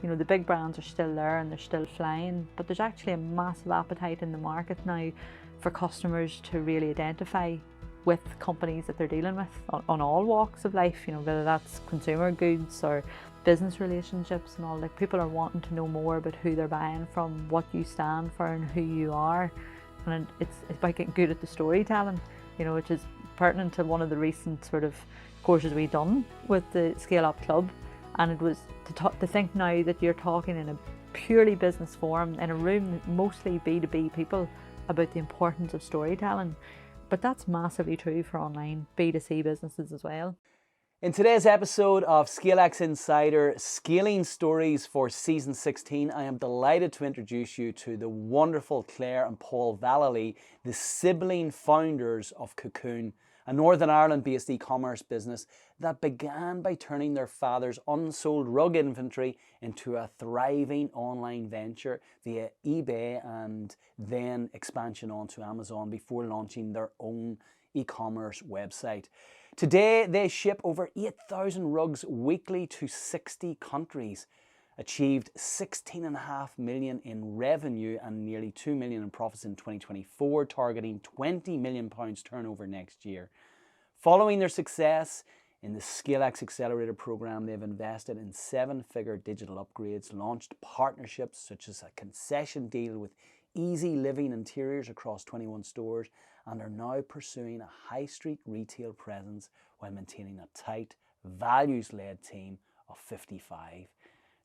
You know, the big brands are still there and they're still flying, but there's actually a massive appetite in the market now for customers to really identify with companies that they're dealing with on all walks of life, you know, whether that's consumer goods or business relationships and all. Like, people are wanting to know more about who they're buying from, what you stand for and who you are. And it's about getting good at the storytelling, you know, which is pertinent to one of the recent sort of courses we've done with the Scale Up Club. And it was to think now that you're talking in a purely business forum, in a room mostly B2B people, about the importance of storytelling. But that's massively true for online B2C businesses as well. In today's episode of ScaleX Insider, Scaling Stories for Season 16, I am delighted to introduce you to the wonderful Clare and Paul Vallely, the sibling founders of Cocoon, a Northern Ireland-based e-commerce business that began by turning their father's unsold rug inventory into a thriving online venture via eBay and then expansion onto Amazon before launching their own e-commerce website. Today, they ship over 8,000 rugs weekly to 60 countries, achieved 16.5 million in revenue and nearly 2 million in profits in 2024, targeting £20 million turnover next year. Following their success in the ScaleX Accelerator program, they've invested in 7-figure digital upgrades, launched partnerships such as a concession deal with Easy Living Interiors across 21 stores, and are now pursuing a high street retail presence while maintaining a tight, values-led team of 55.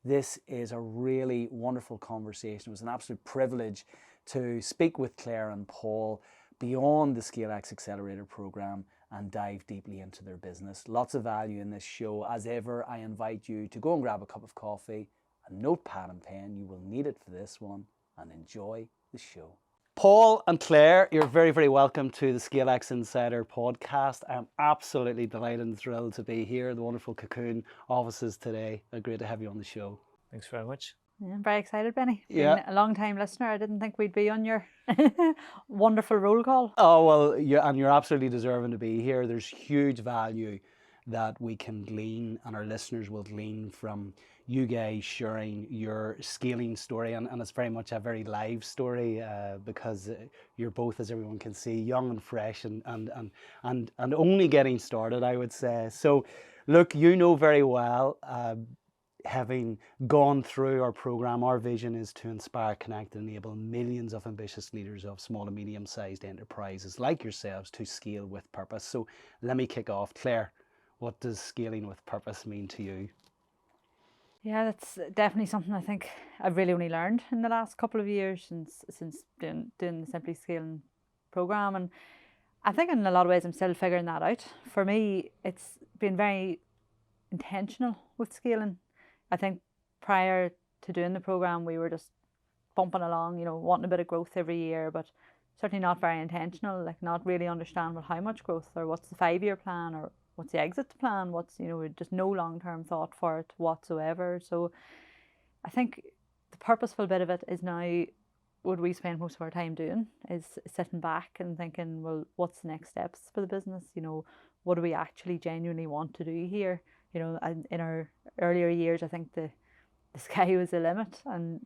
This is a really wonderful conversation. It was an absolute privilege to speak with Clare and Paul beyond the ScaleX Accelerator program and dive deeply into their business. Lots of value in this show. As ever, I invite you to go and grab a cup of coffee, a notepad and pen. You will need it for this one, and enjoy the show. Paul and Clare, you're very, very welcome to the ScaleX Insider podcast. I'm absolutely delighted and thrilled to be here in the wonderful Cocoon offices today. Great to have you on the show. Thanks very much. Yeah, I'm very excited, Benny. Yeah. Being a long-time listener, I didn't think we'd be on your wonderful roll call. Oh, well, you're absolutely deserving to be here. There's huge value that we can glean, and our listeners will glean from you guys sharing your scaling story, and it's very much a very live story because you're both, as everyone can see, young and fresh and only getting started, I would say. So look, you know very well, having gone through our program, our vision is to inspire, connect and enable millions of ambitious leaders of small and medium-sized enterprises like yourselves to scale with purpose. So let me kick off. Clare, what does scaling with purpose mean to you? Yeah, that's definitely something I think I've really only learned in the last couple of years since doing the Simply Scaling program. And I think in a lot of ways I'm still figuring that out. For me, it's been very intentional with scaling. I think prior to doing the program, we were just bumping along, you know, wanting a bit of growth every year, but certainly not very intentional, like not really understand well, how much growth, or what's the 5-year plan, or what's the exit plan, what's, you know, just no long-term thought for it whatsoever. So I think the purposeful bit of it is now what we spend most of our time doing is sitting back and thinking, well, what's the next steps for the business? You know, what do we actually genuinely want to do here? You know, and in our earlier years, I think the sky was the limit, and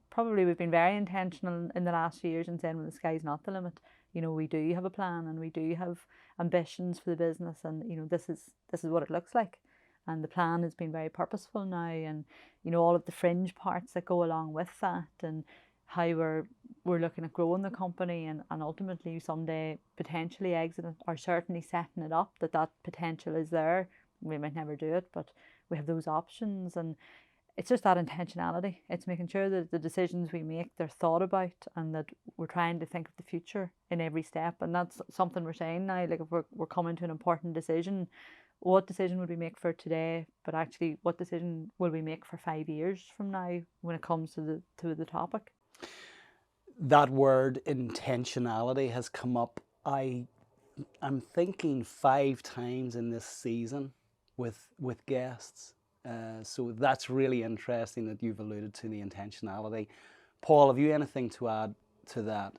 probably we've been very intentional in the last few years in saying, well, the sky's not the limit. You know, we do have a plan and we do have ambitions for the business, and you know, this is what it looks like. And the plan has been very purposeful now, and you know, all of the fringe parts that go along with that, and how we're looking at growing the company and ultimately someday potentially exit it, or certainly setting it up that potential is there. We might never do it, but we have those options, and it's just that intentionality. It's making sure that the decisions we make, they're thought about, and that we're trying to think of the future in every step. And that's something we're saying now, like if we're coming to an important decision, what decision would we make for today, but actually what decision will we make for 5 years from now when it comes to the topic? That word intentionality has come up, I'm thinking 5 times in this season with guests. So that's really interesting that you've alluded to the intentionality. Paul, have you anything to add to that?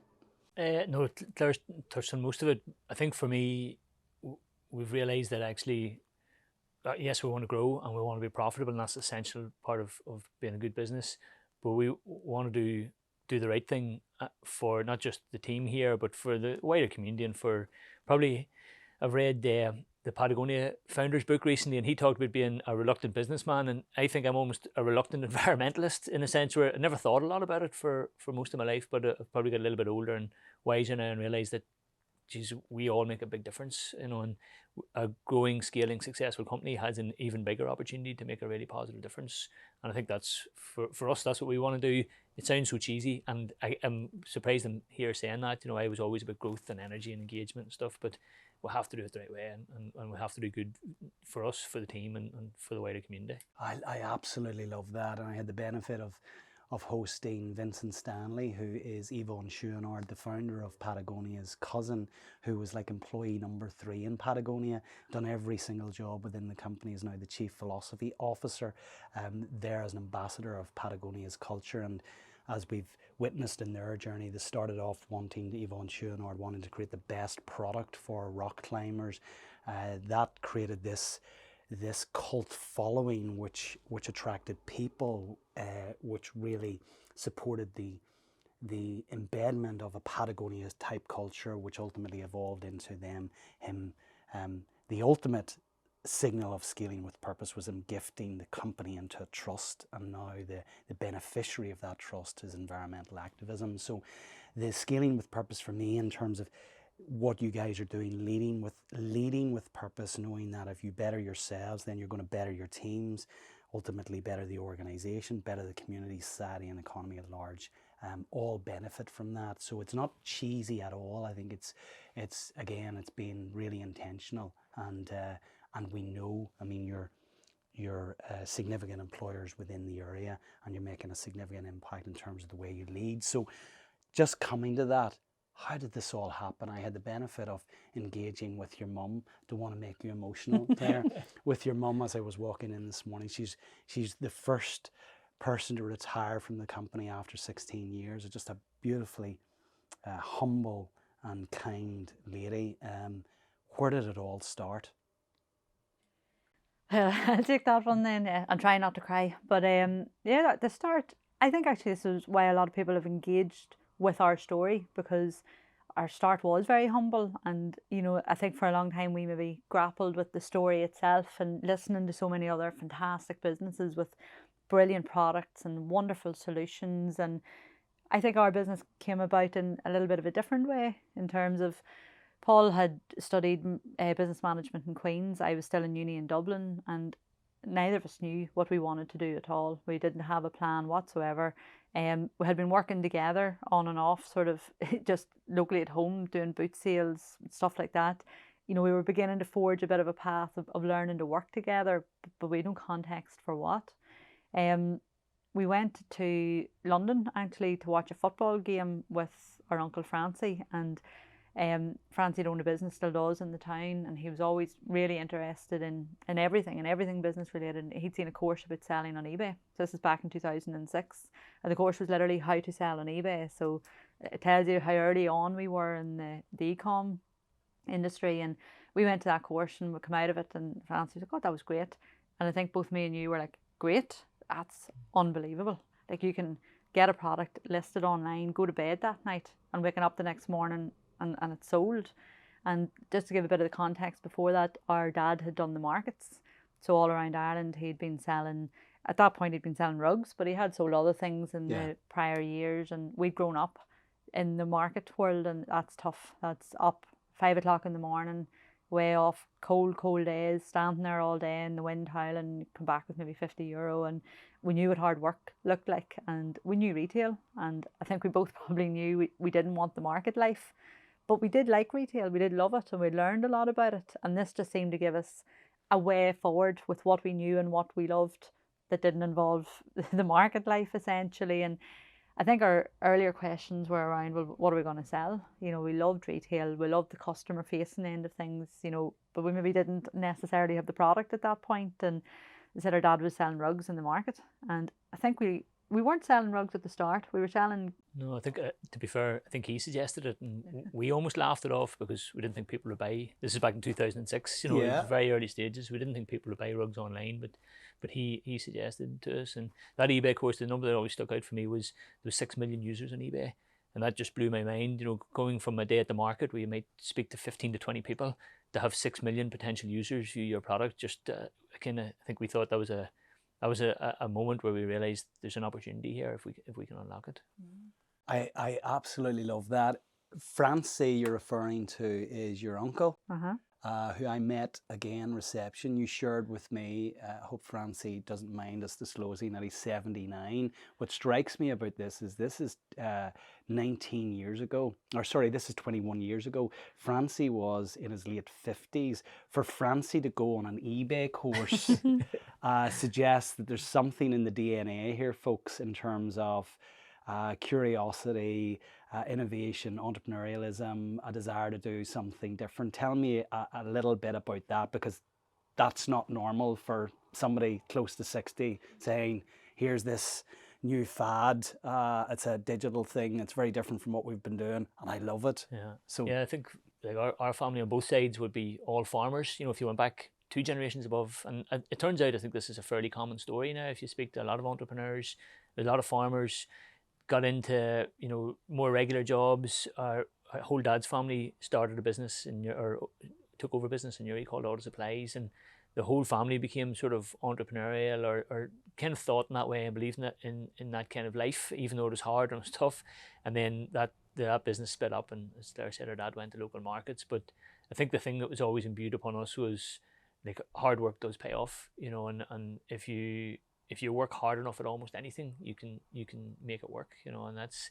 No, Claire's touched on most of it. I think for me, we've realised that actually yes, we want to grow and we want to be profitable, and that's an essential part of being a good business. But we want to do the right thing for not just the team here, but for the wider community, and for probably, I've read the Patagonia founder's book recently, and he talked about being a reluctant businessman, and I think I'm almost a reluctant environmentalist in a sense, where I never thought a lot about it for most of my life, but I've probably got a little bit older and wiser now and realised that, geez, we all make a big difference, and a growing, scaling, successful company has an even bigger opportunity to make a really positive difference. And I think that's, for us, that's what we want to do. It sounds so cheesy, and I am surprised I'm here saying that. I was always about growth and energy and engagement and stuff, but we'll have to do it the right way, and we'll have to do good for us, for the team, and for the wider community. I absolutely love that, and I had the benefit of hosting Vincent Stanley, who is Yvonne Chouinard, the founder of Patagonia's cousin, who was like employee number 3 in Patagonia, done every single job within the company, is now the chief philosophy officer there as an ambassador of Patagonia's culture. And as we've witnessed in their journey, they started off Yvonne Chouinard wanting to create the best product for rock climbers. That created this cult following, which attracted people, which really supported the embedment of a Patagonia type culture, which ultimately evolved into him. The ultimate signal of scaling with purpose was him gifting the company into trust, and now the beneficiary of that trust is environmental activism. So the scaling with purpose for me, in terms of what you guys are doing, leading with purpose, knowing that if you better yourselves, then you're going to better your teams, ultimately better the organization, better the community, society, and economy at large. All benefit from that. So it's not cheesy at all. I think it's been really intentional, and we know, I mean, you're significant employers within the area, and you're making a significant impact in terms of the way you lead. So just coming to that, how did this all happen? I had the benefit of engaging with your mum. Don't want to make you emotional, Claire. With your mum, as I was walking in this morning, she's the first person to retire from the company after 16 years. It's just a beautifully humble and kind lady. Where did it all start? I'll take that one then, and try not to cry. But yeah, the start, I think actually this is why a lot of people have engaged with our story, because our start was very humble. And I think for a long time we maybe grappled with the story itself, and listening to so many other fantastic businesses with brilliant products and wonderful solutions. And I think our business came about in a little bit of a different way, in terms of Paul had studied business management in Queen's. I was still in uni in Dublin, and neither of us knew what we wanted to do at all. We didn't have a plan whatsoever. We had been working together on and off, sort of just locally at home, doing boot sales, stuff like that. We were beginning to forge a bit of a path of learning to work together, but we had no context for what. We went to London actually to watch a football game with our uncle Francie, and Francie had owned a business, still does, in the town, and he was always really interested in everything business related. He'd seen a course about selling on eBay. So this is back in 2006, and the course was literally how to sell on eBay. So it tells you how early on we were in the e-com industry. And we went to that course and we come out of it, and Francie was like, "Oh, that was great." And I think both me and you were like, "Great, that's unbelievable. Like, you can get a product listed online, go to bed that night, and waking up the next morning and it's sold." And just to give a bit of the context before that, our dad had done the markets. So all around Ireland, he'd been selling, at that point he'd been selling rugs, but he had sold other things in the prior years. And we'd grown up in the market world, and that's tough. That's up 5 o'clock in the morning, way off, cold days, standing there all day in the wind howling, come back with maybe €50. And we knew what hard work looked like, and we knew retail. And I think we both probably knew we didn't want the market life. But we did like retail, we did love it, and we learned a lot about it. And this just seemed to give us a way forward with what we knew and what we loved that didn't involve the market life, essentially. And I think our earlier questions were around, well, what are we going to sell? We loved retail, we loved the customer facing end of things, but we maybe didn't necessarily have the product at that point. And they said our dad was selling rugs in the market. And I think we we weren't selling rugs at the start. We were selling. No, I think, to be fair, I think he suggested it, and we almost laughed it off because we didn't think people would buy. This is back in 2006, you know, it was very early stages. We didn't think people would buy rugs online, but he suggested to us. And that eBay course, the number that always stuck out for me was there was 6 million users on eBay. And that just blew my mind, you know, going from a day at the market where you might speak to 15 to 20 people to have 6 million potential users view your product. Just kind of, I think we thought that was a moment where we realized there's an opportunity here if we can unlock it. I absolutely love that. Francie you're referring to is your uncle, who I met again reception. You shared with me, I hope Francie doesn't mind us disclosing that he's 79. What strikes me about this is 19 years ago, or sorry, this is 21 years ago. Francie was in his late 50s. For Francie to go on an eBay course suggests that there's something in the DNA here, folks, in terms of curiosity, innovation, entrepreneurialism, a desire to do something different. Tell me a little bit about that, because that's not normal for somebody close to 60 saying, here's this new fad, it's a digital thing, it's very different from what we've been doing, and I love it. Yeah. So yeah, I think like our family on both sides would be all farmers. You know, if you went back 2 generations above, and it turns out I think this is a fairly common story now. If you speak to a lot of entrepreneurs, a lot of farmers got into, you know, more regular jobs. Our whole dad's family started a business or took over a business in Uri called Auto Supplies, and the whole family became sort of entrepreneurial or kind of thought in that way and believed in that kind of life, even though it was hard and it was tough. And then that business split up, and as Claire said, our dad went to local markets. But I think the thing that was always imbued upon us was like hard work does pay off, you know, and if you work hard enough at almost anything, you can make it work, you know. And that's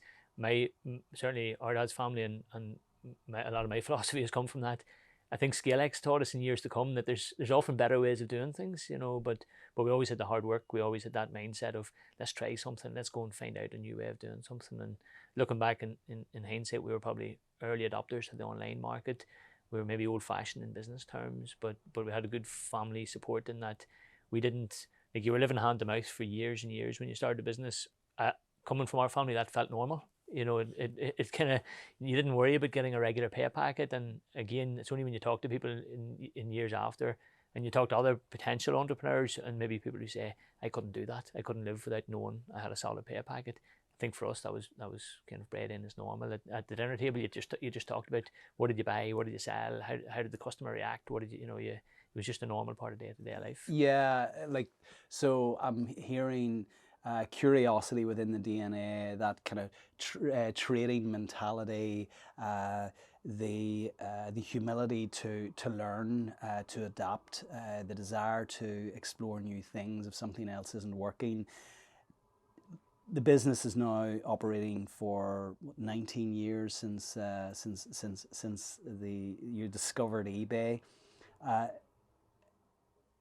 certainly our dad's family, and a lot of my philosophy has come from that. I think ScaleX taught us in years to come that there's often better ways of doing things, you know, but we always had the hard work. We always had that mindset of let's try something, let's go and find out a new way of doing something. And looking back in hindsight, we were probably early adopters of the online market. We were maybe old-fashioned in business terms, but we had a good family support in that we didn't, like, you were living hand to mouth for years and years when you started a business. Coming from our family, that felt normal. You know, it kind of, you didn't worry about getting a regular pay packet. And again, it's only when you talk to people in years after, and you talk to other potential entrepreneurs and maybe people who say, I couldn't do that. I couldn't live without knowing I had a solid pay packet. I think for us that was kind of bred in as normal. At the dinner table, you just talked about what did you buy, what did you sell, how did the customer react, what did you know, it was just a normal part of day-to-day life. Yeah, like, so I'm hearing curiosity within the DNA, that kind of trading mentality, the humility to learn, to adapt, the desire to explore new things if something else isn't working. The business is now operating for 19 years since you discovered eBay.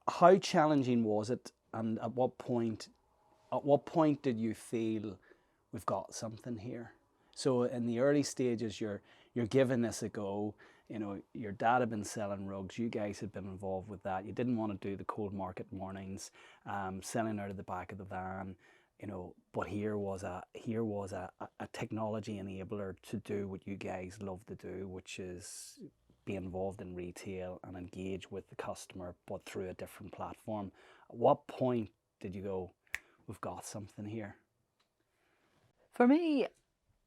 How challenging was it, and at what point did you feel we've got something here? So in the early stages, you're giving this a go. You know, your dad had been selling rugs. You guys had been involved with that. You didn't want to do the cold market mornings, selling out of the back of the van. You know, but here was a technology enabler to do what you guys love to do, which is be involved in retail and engage with the customer, but through a different platform. At what point did you go, we've got something here? For me,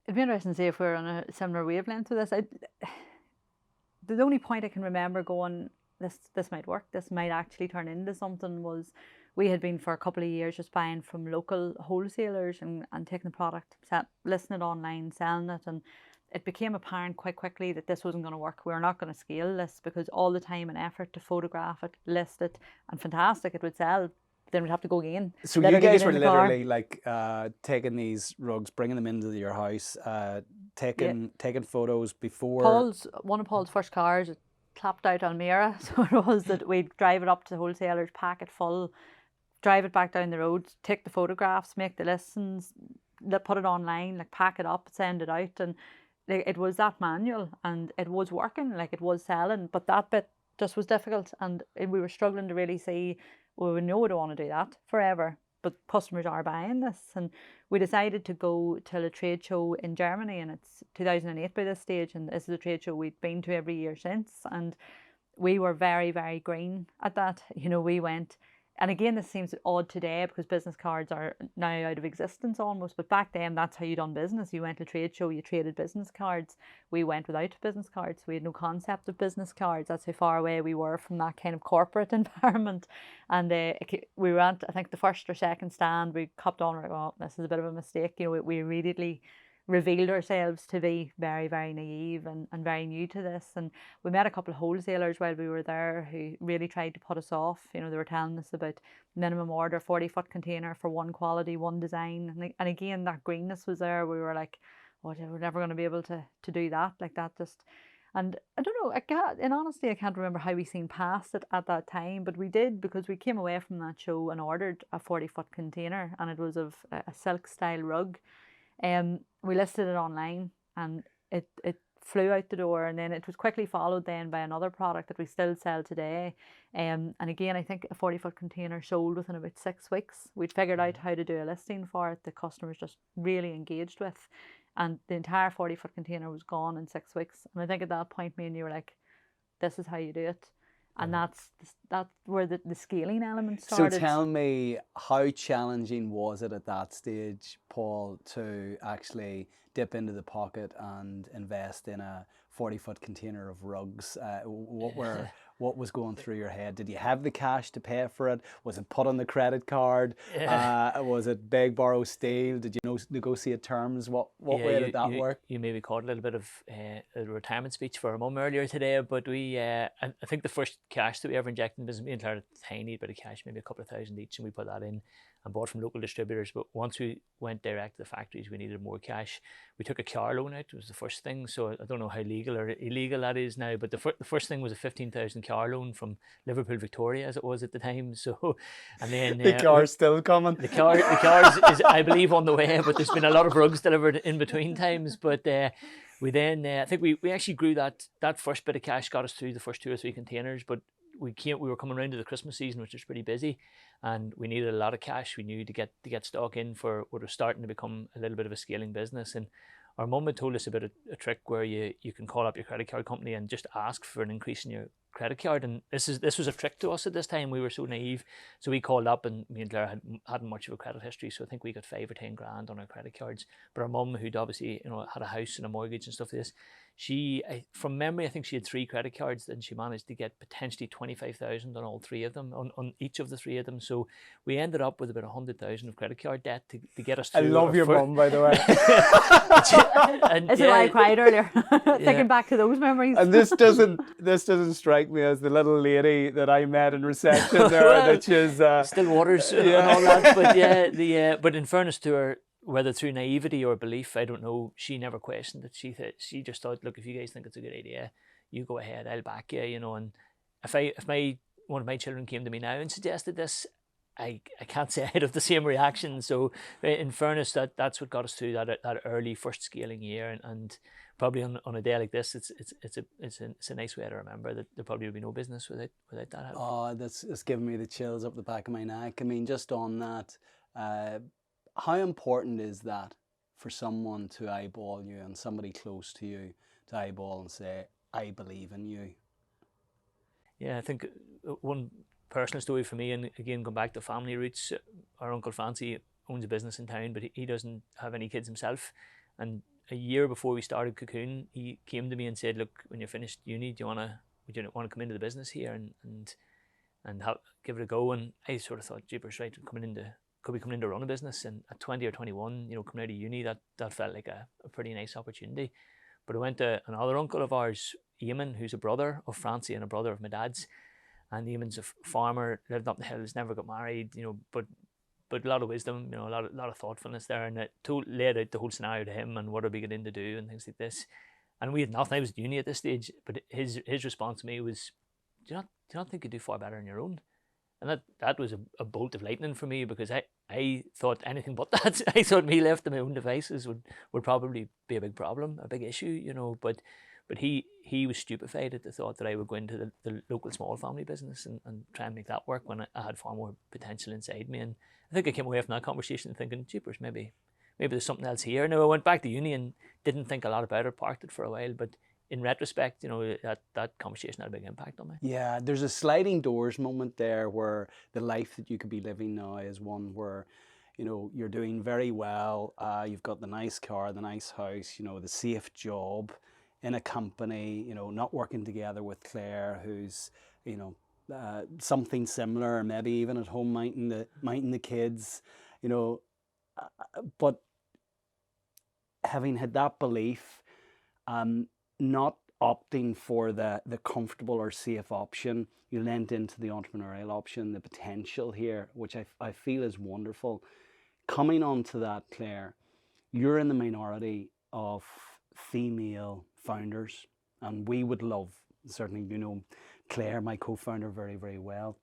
it'd be interesting to see if we're on a similar wavelength to this. The only point I can remember going, this might work, this might actually turn into something, was we had been for a couple of years just buying from local wholesalers and taking the product, listing it online, selling it, and it became apparent quite quickly that this wasn't going to work. We were not going to scale this because all the time and effort to photograph it, list it, and fantastic, it would sell. Then we'd have to go again. So you guys were literally like taking these rugs, bringing them into your house, taking photos before. One of Paul's first cars, it clapped out Almira. So it was that we'd drive it up to the wholesalers, pack it full, drive it back down the road, take the photographs, make the listings, put it online, like pack it up, send it out, and it was that manual, and it was working, like it was selling, but that bit just was difficult, and we were struggling to really see, well, we know we don't want to do that forever. but customers are buying this. And we decided to go to a trade show in Germany, and it's 2008 by this stage, and this is a trade show we've been to every year since. And we were very, very green at that. We went, and again, this seems odd today because business cards are now out of existence almost, but back then that's how you done business. You went to a trade show, you traded business cards. We went without business cards. We had no concept of business cards. That's how far away we were from that kind of corporate environment. And we went, I think the first or second stand, we copped on, like, oh, this is a bit of a mistake. We immediately revealed ourselves to be very, very naive and very new to this. And we met a couple of wholesalers while we were there who really tried to put us off. They were telling us about minimum order, 40-foot container for one quality, one design. And again, that greenness was there. We were like, oh, we're never going to be able to do that like that. And I don't know, and honestly, I can't remember how we seen past it at that time, but we did, because we came away from that show and ordered a 40-foot container, and it was of a silk style rug. We listed it online, and it flew out the door, and then it was quickly followed then by another product that we still sell today. And again, I think a 40-foot container sold within about 6 weeks. We'd figured out how to do a listing for it. The customers just really engaged with, and the entire 40-foot container was gone in 6 weeks. And I think at that point, me and you were like, this is how you do it. And that's where the scaling element started. So tell me, how challenging was it at that stage, Paul, to actually dip into the pocket and invest in a 40-foot container of rugs? What was going through your head? Did you have the cash to pay for it? Was it put on the credit card? Was it beg, borrow, steal? Did you negotiate terms? What way did that work? You maybe caught a little bit of a retirement speech for our mum earlier today, but I think the first cash that we ever injected in business, me and Clare had a tiny bit of cash, maybe a couple of thousand each, and we put that in and bought from local distributors. But once we went direct to the factories, we needed more cash. We took a car loan out. It was the first thing. So I don't know how legal or illegal that is now, but the first thing was a 15,000 car loan from Liverpool, Victoria, as it was at the time. So, and then the car's still coming. The car is, I believe, on the way, but there's been a lot of rugs delivered in between times. But we then, I think we actually grew that first bit of cash, got us through the first 2 or 3 containers, but we were coming around to the Christmas season, which was pretty busy, and we needed a lot of cash. We knew to get stock in for what was starting to become a little bit of a scaling business. And our mum had told us about a trick where you can call up your credit card company and just ask for an increase in your credit card. And this was a trick to us at this time. We were so naive. So we called up, and me and Clare hadn't much of a credit history. So I think we got 5 or 10 grand on our credit cards. But our mum, who'd obviously had a house and a mortgage and stuff like this, from memory, I think she had 3 credit cards, and she managed to get potentially 25,000 on all 3 of them, on each of the 3 of them. So we ended up with about 100,000 of credit card debt to get us through. I love your mum, by the way. This is why I cried earlier, thinking back to those memories. And this doesn't strike me as the little lady that I met in reception there, which is still waters and all that. But but in fairness to her, whether through naivety or belief, I don't know, she never questioned it. She just thought, look, if you guys think it's a good idea, you go ahead, I'll back you, And if one of my children came to me now and suggested this, I can't say I'd have the same reaction. So in fairness, that's what got us through that early first scaling year, and probably on a day like this, it's a nice way to remember that there probably would be no business without that happening. Oh, that's giving me the chills up the back of my neck. I mean, just on that, how important is that for someone to eyeball you, and somebody close to you to eyeball and say, I believe in you? Yeah, I think one personal story for me, and again, going back to family roots, our Uncle Francie owns a business in town, but he doesn't have any kids himself. And a year before we started Cocoon, he came to me and said, look, when you're finished uni, would you want to come into the business here and give it a go? And I sort of thought, jeepers, right, could be coming in to run a business, and at 20 or 21, coming out of uni, that felt like a pretty nice opportunity. But I went to another uncle of ours, Eamon, who's a brother of Francie and a brother of my dad's, and Eamon's a farmer, lived up in the hills, never got married, but a lot of wisdom, a lot of thoughtfulness there, and it laid out the whole scenario to him and what are we going to do and things like this. And we had nothing. I was at uni at this stage, but his response to me was, do you not think you'd do far better on your own? And that was a bolt of lightning for me, because I thought anything but that. I thought me left to my own devices would probably be a big problem, a big issue, But But he was stupefied at the thought that I would go into the local small family business and try and make that work when I had far more potential inside me. And I think I came away from that conversation thinking, jeepers, maybe there's something else here. Now, I went back to uni and didn't think a lot about it, parked it for a while, but in retrospect, that conversation had a big impact on me. Yeah, there's a sliding doors moment there where the life that you could be living now is one where, you're doing very well. You've got the nice car, the nice house, the safe job in a company, not working together with Clare, who's, something similar, maybe even at home minding the kids, but having had that belief, not opting for the comfortable or safe option, you lent into the entrepreneurial option, the potential here, which I feel is wonderful. Coming on to that, Clare, you're in the minority of female founders, and we would love, certainly, Clare, my co-founder, very, very well.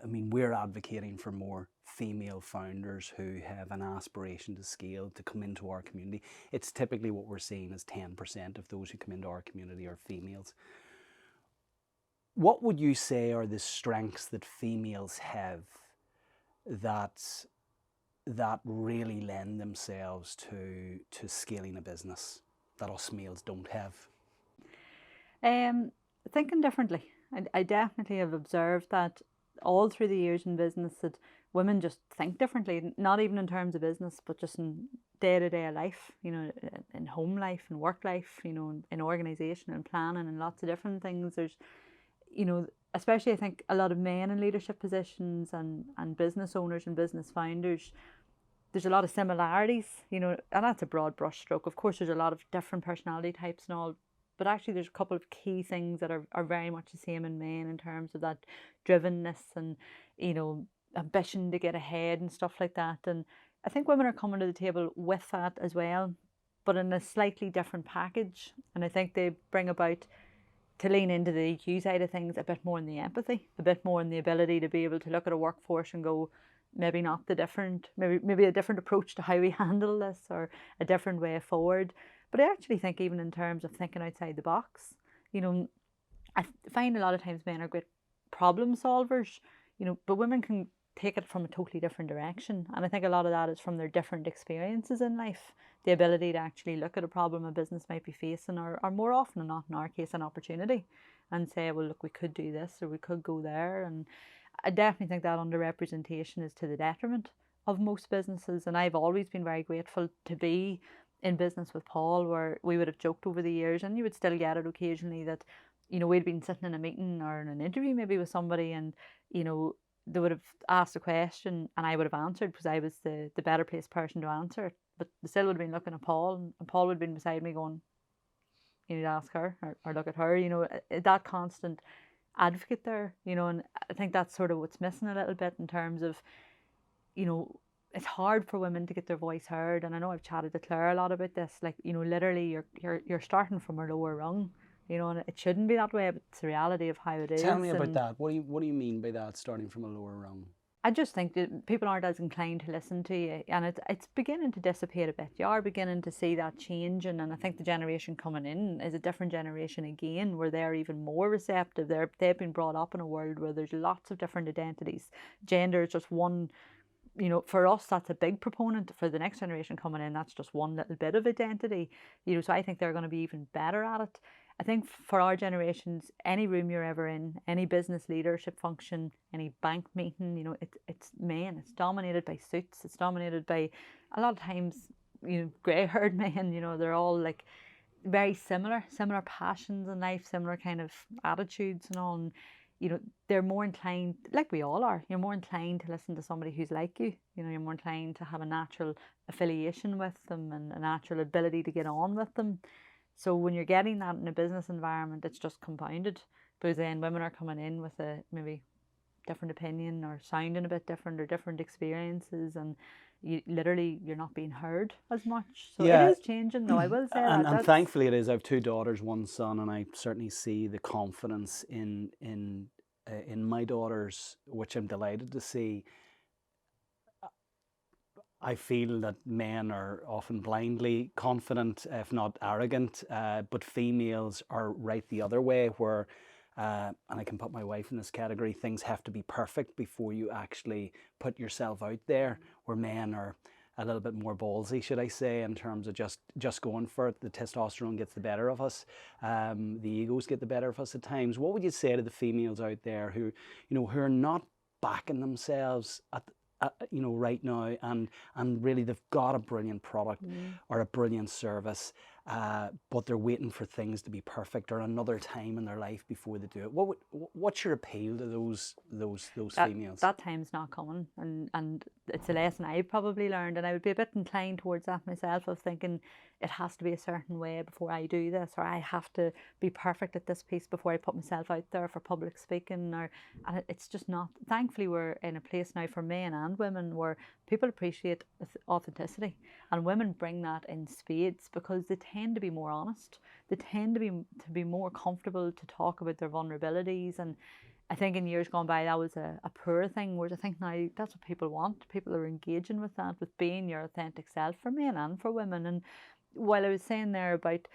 We're advocating for more female founders who have an aspiration to scale, to come into our community. It's typically what we're seeing is 10% of those who come into our community are females. What would you say are the strengths that females have that really lend themselves to scaling a business that us males don't have? Thinking differently. I definitely have observed that all through the years in business, that women just think differently, not even in terms of business, but just in day-to-day life, in home life and work life, in organisation and planning and lots of different things. There's, especially I think a lot of men in leadership positions and business owners and business founders, there's a lot of similarities, and that's a broad brushstroke. Of course, there's a lot of different personality types and all, but actually there's a couple of key things that are very much the same in men in terms of that drivenness and, ambition to get ahead and stuff like that. And I think women are coming to the table with that as well, but in a slightly different package. And I think they bring about, to lean into the EQ side of things, a bit more in the empathy, a bit more in the ability to be able to look at a workforce and go, maybe not the different, maybe a different approach to how we handle this, or a different way forward. But I actually think even in terms of thinking outside the box, I find a lot of times men are great problem solvers, but women can take it from a totally different direction. And I think a lot of that is from their different experiences in life, the ability to actually look at a problem a business might be facing, or more often than not, in our case, an opportunity, and say, well, look, we could do this or we could go there. And I definitely think that underrepresentation is to the detriment of most businesses. And I've always been very grateful to be in business with Paul, where we would have joked over the years, and you would still get it occasionally, that we'd been sitting in a meeting or in an interview maybe with somebody, and they would have asked a question and I would have answered because I was the better placed person to answer it, but they still would have been looking at Paul, and Paul would have been beside me going, you need to ask her, or look at her, that constant advocate there, and I think that's sort of what's missing a little bit in terms of, it's hard for women to get their voice heard. And I know I've chatted to Clare a lot about this, like, literally you're starting from a lower rung, and it shouldn't be that way, but it's the reality of how it is. Tell me about that. What do you mean by that, starting from a lower rung? I just think that people aren't as inclined to listen to you, and it's beginning to dissipate a bit. You are beginning to see that change, and I think the generation coming in is a different generation again, where they're even more receptive. They've been brought up in a world where there's lots of different identities. Gender is just one. For us, that's a big proponent. For the next generation coming in, that's just one little bit of identity. So I think they're going to be even better at it. I think for our generations, any room you're ever in, any business leadership function, any bank meeting, it's men. It's dominated by suits. It's dominated by, a lot of times, grey-haired men. They're all like very similar passions in life, similar kind of attitudes and all. And, they're more inclined, like we all are, you're more inclined to listen to somebody who's like you. You're more inclined to have a natural affiliation with them and a natural ability to get on with them. So when you're getting that in a business environment, it's just compounded, because then women are coming in with a maybe different opinion, or sounding a bit different, or different experiences, and you're not being heard as much. So yeah, it is changing, though, I will say that. And thankfully it is. I have 2 daughters, 1 son, and I certainly see the confidence in my daughters, which I'm delighted to see. I feel that men are often blindly confident, if not arrogant, but females are right the other way, where, and I can put my wife in this category, things have to be perfect before you actually put yourself out there, where men are a little bit more ballsy, should I say, in terms of just going for it. The testosterone gets the better of us. The egos get the better of us at times. What would you say to the females out there who, who are not backing themselves right now, and really they've got a brilliant product or a brilliant service, but they're waiting for things to be perfect or another time in their life before they do it? What's your appeal to those females? That time's not coming, and it's a lesson I've probably learned, and I would be a bit inclined towards that myself, of thinking it has to be a certain way before I do this, or I have to be perfect at this piece before I put myself out there for public speaking, and it's just not. Thankfully, we're in a place now for men and women where people appreciate authenticity, and women bring that in spades because they tend to be more honest. They tend to be more comfortable to talk about their vulnerabilities, and I think in years gone by that was a poor thing, whereas I think now that's what people want. People are engaging with that, with being your authentic self, for men and for women. And while I was saying there about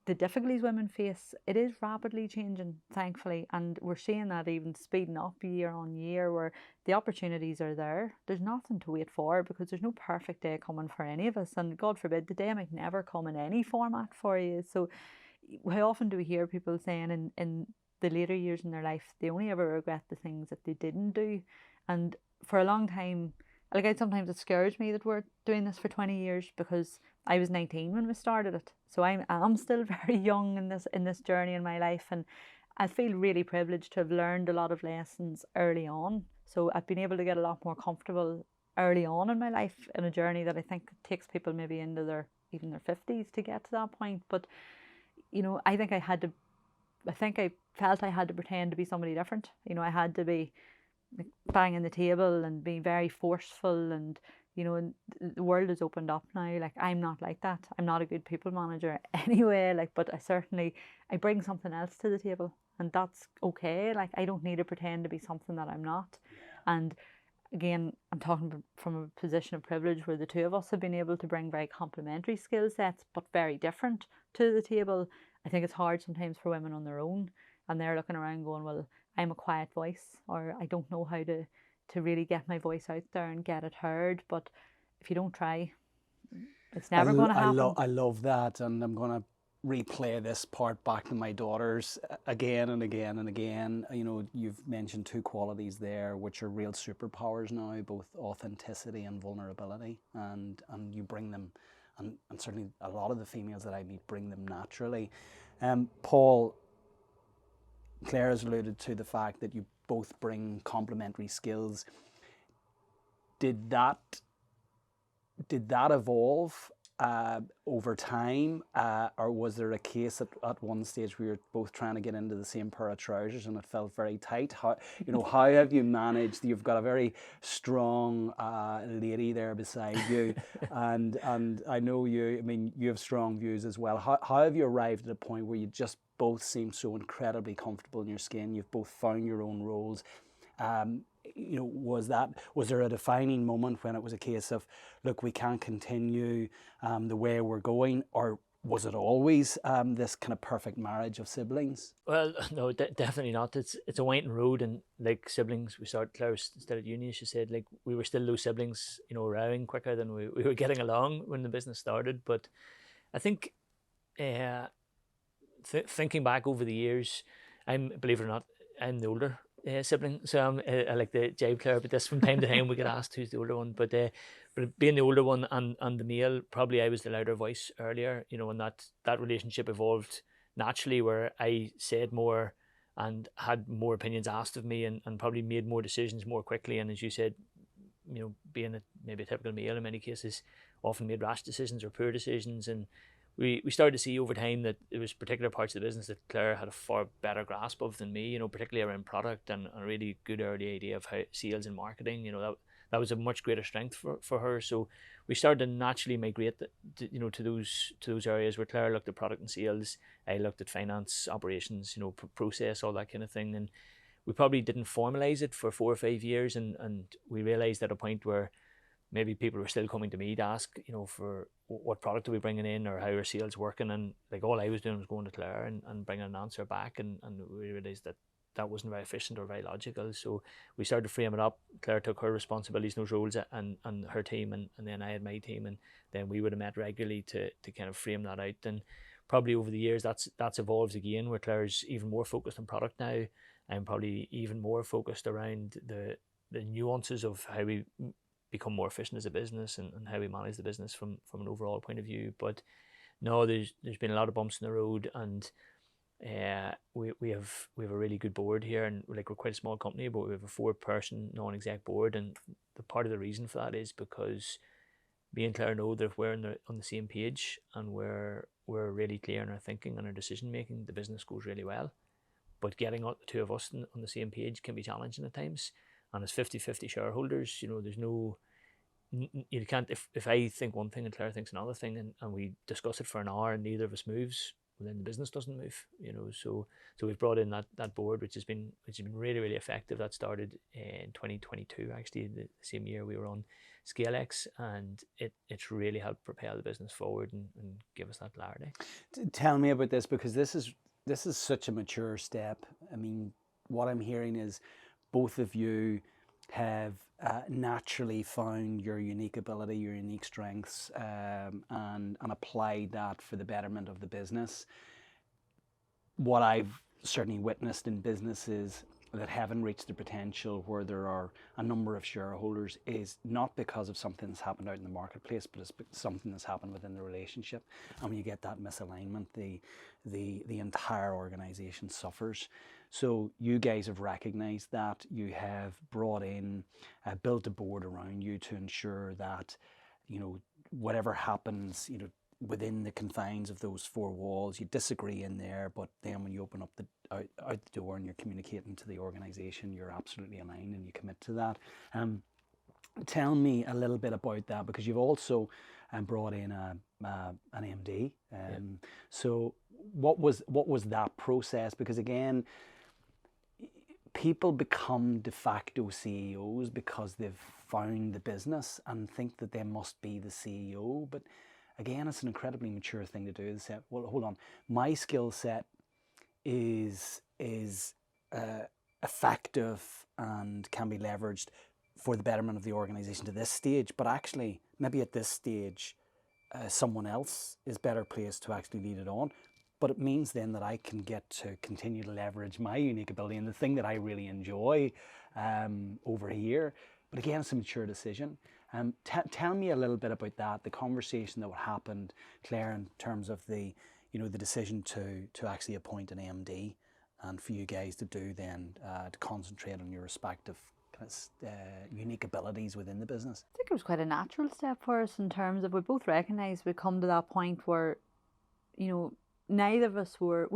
the difficulties women face, it is rapidly changing, thankfully, and we're seeing that even speeding up year on year, where the opportunities are there. There's nothing to wait for, because there's no perfect day coming for any of us, and God forbid the day might never come in any format for you. So how often do we hear people saying in the later years in their life they only ever regret the things that they didn't do? And for a long time, sometimes it scares me that we're doing this for 20 years, because I was 19 when we started it. So I'm still very young in this journey in my life, and I feel really privileged to have learned a lot of lessons early on. So I've been able to get a lot more comfortable early on in my life, in a journey that I think takes people maybe into their 50s to get to that point. But I think I felt I had to pretend to be somebody different. I had to be banging the table and being very forceful, and and the world has opened up now. Like, I'm not like that. I'm not a good people manager anyway, but I bring something else to the table, and that's okay. Like, I don't need to pretend to be something that I'm not. And again, I'm talking from a position of privilege, where the two of us have been able to bring very complementary skill sets, but very different, to the table. I think it's hard sometimes for women on their own, and they're looking around going, well, I'm a quiet voice, or I don't know how to really get my voice out there and get it heard. But if you don't try, it's never going to happen. I love that, and I'm going to replay this part back to my daughters again and again and again. You've mentioned two qualities there which are real superpowers now, both authenticity and vulnerability, and you bring them, and certainly a lot of the females that I meet bring them naturally. Paul, Clare has alluded to the fact that you both bring complementary skills. Did that evolve over time, or was there a case at one stage where you're both trying to get into the same pair of trousers and it felt very tight? How have you managed? You've got a very strong lady there beside you, and I know you have strong views as well. How have you arrived at a point where you just both seem so incredibly comfortable in your skin? You've both found your own roles. Was there a defining moment when it was a case of, look, we can't continue the way we're going, or was it always this kind of perfect marriage of siblings? Well, no, definitely not. It's a winding road, and like siblings, we started, Clare was still at uni, as she said, like we were still those siblings, rowing quicker than we were getting along when the business started. But I think thinking back over the years, believe it or not, I'm the older sibling, so I like to jibe Clare about this from time to time. We get asked who's the older one, but being the older one and the male, probably I was the louder voice earlier, and that relationship evolved naturally, where I said more and had more opinions asked of me, and probably made more decisions more quickly. And as you said, being maybe a typical male in many cases, often made rash decisions or poor decisions. And we started to see over time that there was particular parts of the business that Clare had a far better grasp of than me, particularly around product and a really good early idea of how sales and marketing, that was a much greater strength for her. So we started to naturally migrate to those areas where Clare looked at product and sales, I looked at finance, operations, process, all that kind of thing. And we probably didn't formalize it for 4 or 5 years, and we realized at a point where maybe people were still coming to me to ask, you know, for what product are we bringing in or how are sales working, and like all I was doing was going to Clare and bringing an answer back, and we realised that that wasn't very efficient or very logical. So we started to frame it up. Clare took her responsibilities, those roles, and her team, and then I had my team, and then we would have met regularly to kind of frame that out. And probably over the years that's evolved again, where Clare's even more focused on product now, and probably even more focused around the nuances of how we become more efficient as a business, and how we manage the business from an overall point of view. But no, there's been a lot of bumps in the road, and we have a really good board here, and like we're quite a small company, but we have a 4-person non-exec board, and the part of the reason for that is because me and Clare know that if we're on the same page and we're really clear in our thinking and our decision making, the business goes really well. But getting the two of us on the same page can be challenging at times. And as 50-50 shareholders, you know, there's no, you can't, if I think one thing and Clare thinks another thing, and we discuss it for an hour and neither of us moves, well, then the business doesn't move, you know. So we've brought in that board, which has been really, really effective. That started in 2022, actually, the same year we were on ScaleX, and it's really helped propel the business forward and give us that clarity. Tell me about this, because this is such a mature step. I mean, what I'm hearing is both of you have naturally found your unique ability, your unique strengths, and applied that for the betterment of the business. What I've certainly witnessed in businesses that haven't reached the potential, where there are a number of shareholders, is not because of something that's happened out in the marketplace, but it's something that's happened within the relationship. And when you get that misalignment, the entire organization suffers. So you guys have recognized that. You have brought in, built a board around you to ensure that, you know, whatever happens, you know, within the confines of those 4 walls, you disagree in there, but then when you open up out the door and you're communicating to the organization, you're absolutely aligned and you commit to that. Tell me a little bit about that, because you've also brought in an MD. So what was that process? Because again, people become de facto CEOs because they've found the business and think that they must be the CEO. But again, it's an incredibly mature thing to do. They say, well, hold on, my skill set is effective and can be leveraged for the betterment of the organization to this stage, but actually maybe at this stage someone else is better placed to actually lead it on. But it means then that I can get to continue to leverage my unique ability and the thing that I really enjoy over here. But again, it's a mature decision. Tell me a little bit about that, the conversation that happened, Clare, in terms of the decision to actually appoint an MD, and for you guys to do then to concentrate on your respective unique abilities within the business. I think it was quite a natural step for us, in terms of we both recognised we'd come to that point where, you know, we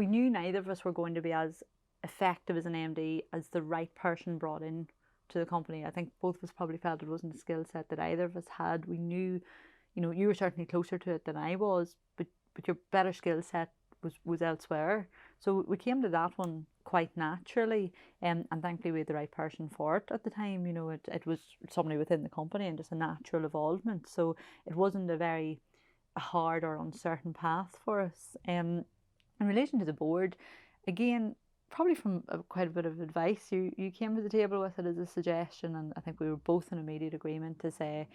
knew neither of us were going to be as effective as an MD as the right person brought in to the company. I think both of us probably felt it wasn't a skill set that either of us had. We knew, you know, you were certainly closer to it than I was, but your better skill set was elsewhere. So we came to that one quite naturally, and thankfully we had the right person for it at the time. You know, it was somebody within the company and just a natural evolvement. So it wasn't a very hard or uncertain path for us. In relation to the board, again, probably from quite a bit of advice, you came to the table with it as a suggestion, and I think we were both in immediate agreement to say,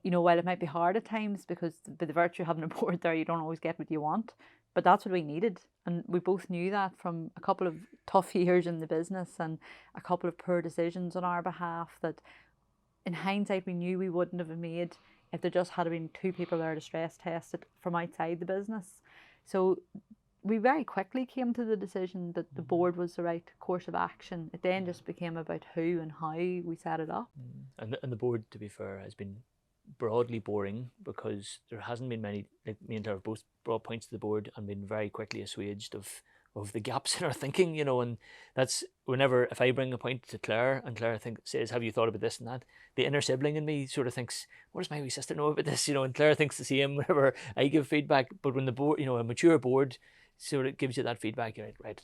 you know, while it might be hard at times, because by the virtue of having a board there, you don't always get what you want, but that's what we needed. And we both knew that from a couple of tough years in the business and a couple of poor decisions on our behalf, that in hindsight we knew we wouldn't have made if there just had been 2 people there to stress test it from outside the business. So we very quickly came to the decision that the board was the right course of action. It then just became about who and how we set it up. And the board, to be fair, has been broadly boring, because there hasn't been many, like me and Clare have both brought points to the board and been very quickly assuaged of the gaps in our thinking, you know. And that's whenever, if I bring a point to Clare and Clare says, have you thought about this and that, the inner sibling in me sort of thinks, what does my wee sister know about this, you know? And Clare thinks the same whenever I give feedback. But when the board, you know, a mature board sort of gives you that feedback, you're right,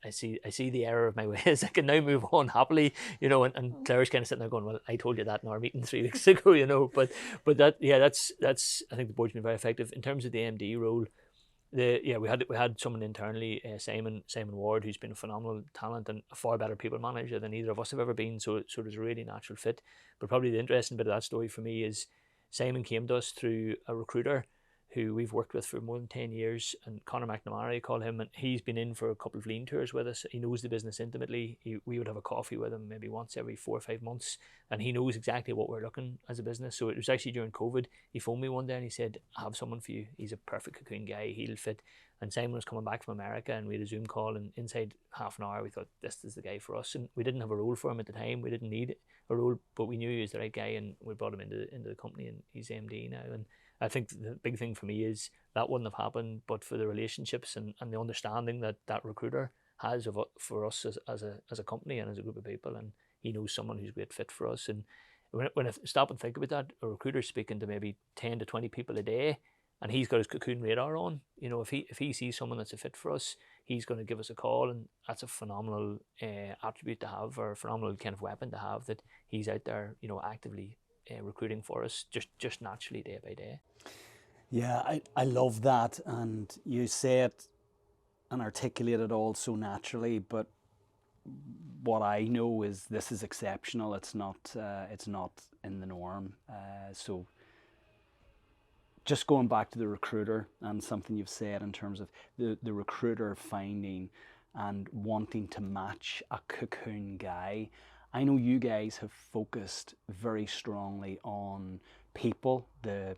I see the error of my ways. I can now move on happily, you know. And Claire's kind of sitting there going, "Well, I told you that in our meeting 3 weeks ago, you know." But that, yeah, that's I think the board's been very effective in terms of the MD role. We had someone internally, Simon Ward, who's been a phenomenal talent and a far better people manager than either of us have ever been. So there's a really natural fit. But probably the interesting bit of that story for me is Simon came to us through a recruiter who we've worked with for more than 10 years, and Conor McNamara, call him, and he's been in for a couple of lean tours with us. He knows the business intimately. We would have a coffee with him maybe once every 4 or 5 months, and he knows exactly what we're looking as a business. So it was actually during COVID, he phoned me one day and he said, "I have someone for you. He's a perfect Cocoon guy. He'll fit." And Simon was coming back from America, and we had a Zoom call, and inside half an hour we thought, this is the guy for us. And we didn't have a role for him at the time. We didn't need a role, but we knew he was the right guy, and we brought him into the company, and he's MD now. And I think the big thing for me is that wouldn't have happened but for the relationships and the understanding that recruiter has for us as a company and as a group of people, and he knows someone who's a great fit for us. And when I stop and think about that, a recruiter's speaking to maybe 10 to 20 people a day, and he's got his Cocoon radar on. You know, if he sees someone that's a fit for us, he's going to give us a call, and that's a phenomenal attribute to have, or a phenomenal kind of weapon to have, that he's out there, you know, actively recruiting for us just naturally day by day. Yeah, I love that, and you say it and articulate it all so naturally. But what I know is this is exceptional. It's not in the norm. So just going back to the recruiter and something you've said in terms of the recruiter finding and wanting to match a Cocoon guy. I know you guys have focused very strongly on people, the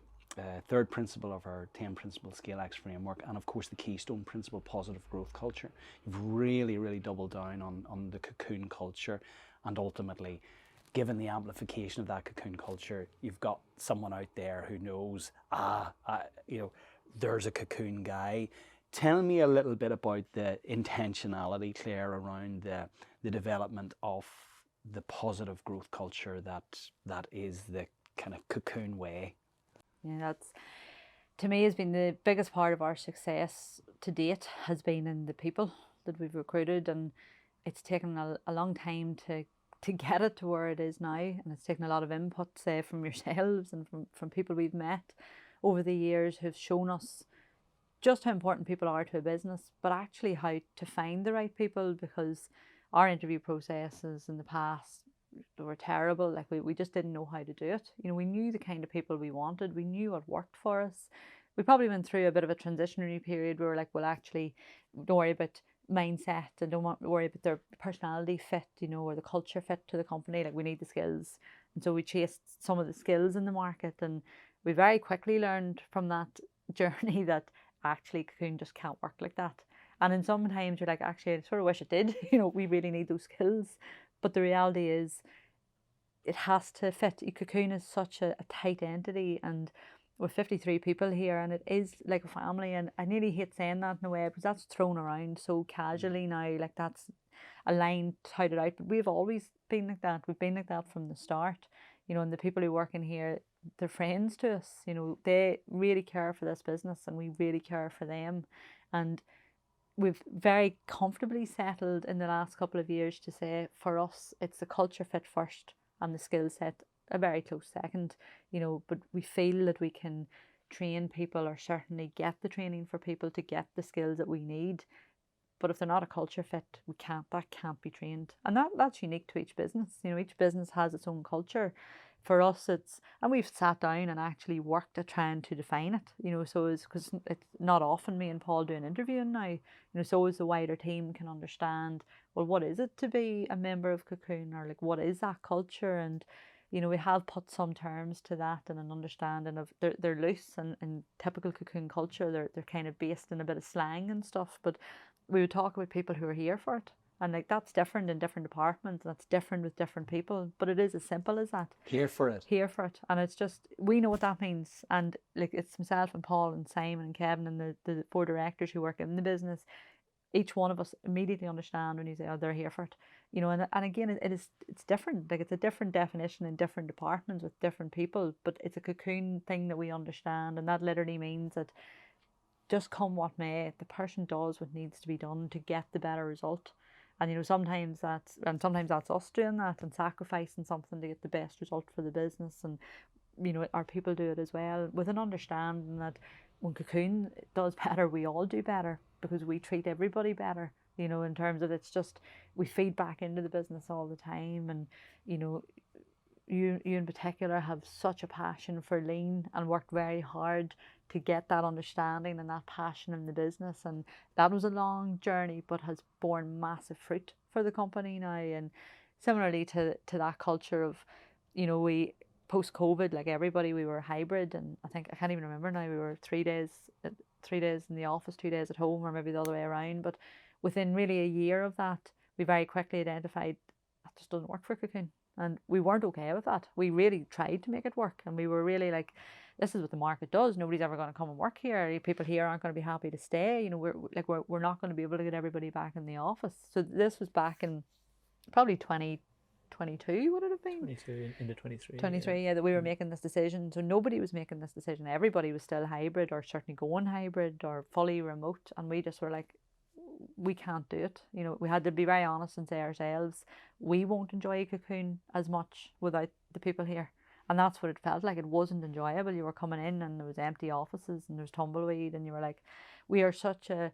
third principle of our 10 principle ScaleX framework, and of course the keystone principle, positive growth culture. You've really, really doubled down on the Cocoon culture, and ultimately, given the amplification of that Cocoon culture, you've got someone out there who knows, there's a Cocoon guy. Tell me a little bit about the intentionality, Claire, around the development of the positive growth culture that is the kind of Cocoon way. Yeah, that's, to me, has been the biggest part of our success to date, has been in the people that we've recruited, and it's taken a long time to get it to where it is now, and it's taken a lot of input, say, from yourselves and from people we've met over the years who've shown us just how important people are to a business, but actually how to find the right people, because our interview processes in the past, they were terrible. Like we just didn't know how to do it. You know, we knew the kind of people we wanted. We knew what worked for us. We probably went through a bit of a transitionary period where we were like, well, actually, don't worry about mindset and don't worry about their personality fit, you know, or the culture fit to the company. Like, we need the skills. And so we chased some of the skills in the market, and we very quickly learned from that journey that actually Cocoon just can't work like that. And in some times you're like, actually, I sort of wish it did. You know, we really need those skills. But the reality is, it has to fit. Cocoon is such a tight entity, and with 53 people here, and it is like a family. And I nearly hate saying that in a way, because that's thrown around so casually now, like that's a line touted out. But we've always been like that. We've been like that from the start. You know, and the people who work in here, they're friends to us. You know, they really care for this business, and we really care for them. And we've very comfortably settled in the last couple of years to say, for us, it's the culture fit first and the skill set a very close second, you know, but we feel that we can train people, or certainly get the training for people to get the skills that we need. But if they're not a culture fit, that can't be trained. And that's unique to each business. You know, each business has its own culture. For us, and we've sat down and actually worked at trying to define it, you know, so it's because it's not often me and Paul do an interviewing now, you know, so as the wider team can understand, well, what is it to be a member of Cocoon, or like, what is that culture? And, you know, we have put some terms to that and an understanding of, they're loose, and typical Cocoon culture, they're kind of based in a bit of slang and stuff, but we would talk about people who are here for it. And like, that's different in different departments. That's different with different people. But it is as simple as that. Here for it. Here for it. And it's just, we know what that means. And like, it's myself and Paul and Simon and Kevin and the 4 directors who work in the business. Each one of us immediately understand when you say, oh, they're here for it. You know, and again, it's different. Like, it's a different definition in different departments with different people. But it's a Cocoon thing that we understand. And that literally means that just come what may, the person does what needs to be done to get the better result. And you know, sometimes that's us doing that and sacrificing something to get the best result for the business. And you know, our people do it as well, with an understanding that when Cocoon does better, we all do better, because we treat everybody better. You know, in terms of, it's just, we feed back into the business all the time. And you know, you in particular have such a passion for lean and worked very hard to get that understanding and that passion in the business. And that was a long journey, but has borne massive fruit for the company now. And similarly to that culture of, you know, we post COVID, like everybody, we were hybrid. And I think, I can't even remember now, we were 3 days in the office, 2 days at home, or maybe the other way around. But within really a year of that, we very quickly identified that just doesn't work for Cocoon. And we weren't okay with that. We really tried to make it work. And we were really like, this is what the market does. Nobody's ever going to come and work here. People here aren't going to be happy to stay. You know, we're not going to be able to get everybody back in the office. So this was back in probably 2022, would it have been? 22 into 23. 23, yeah, that we were making this decision. So nobody was making this decision. Everybody was still hybrid, or certainly going hybrid, or fully remote. And we just were like, we can't do it. You know, we had to be very honest and say ourselves, we won't enjoy Cocoon as much without the people here. And that's what it felt like. It wasn't enjoyable. You were coming in and there was empty offices and there was tumbleweed, and you were like, we are such a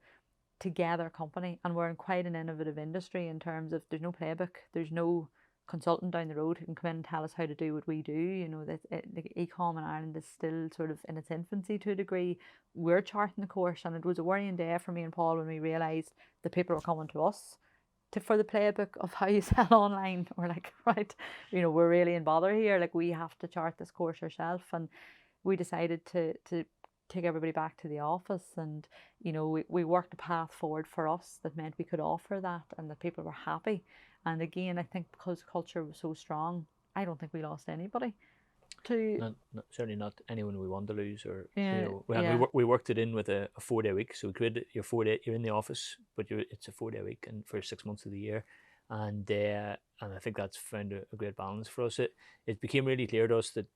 together company, and we're in quite an innovative industry in terms of, there's no playbook, there's no consultant down the road who can come in and tell us how to do what we do. You know, that the e-com in Ireland is still sort of in its infancy to a degree. We're charting the course, and it was a worrying day for me and Paul when we realised that people were coming to us for the playbook of how you sell online. We're like, right, you know, we're really in bother here. Like, we have to chart this course ourselves. And we decided to take everybody back to the office. And you know, we worked a path forward for us that meant we could offer that, and that people were happy. And again, I think because culture was so strong, I don't think we lost anybody. Certainly not anyone we want to lose, or Yeah, you know, yeah. we worked it in with a 4-day week. So we created your 4-day. You're in the office, but it's a 4-day week, and for 6 months of the year, and I think that's found a great balance for us. It became really clear to us that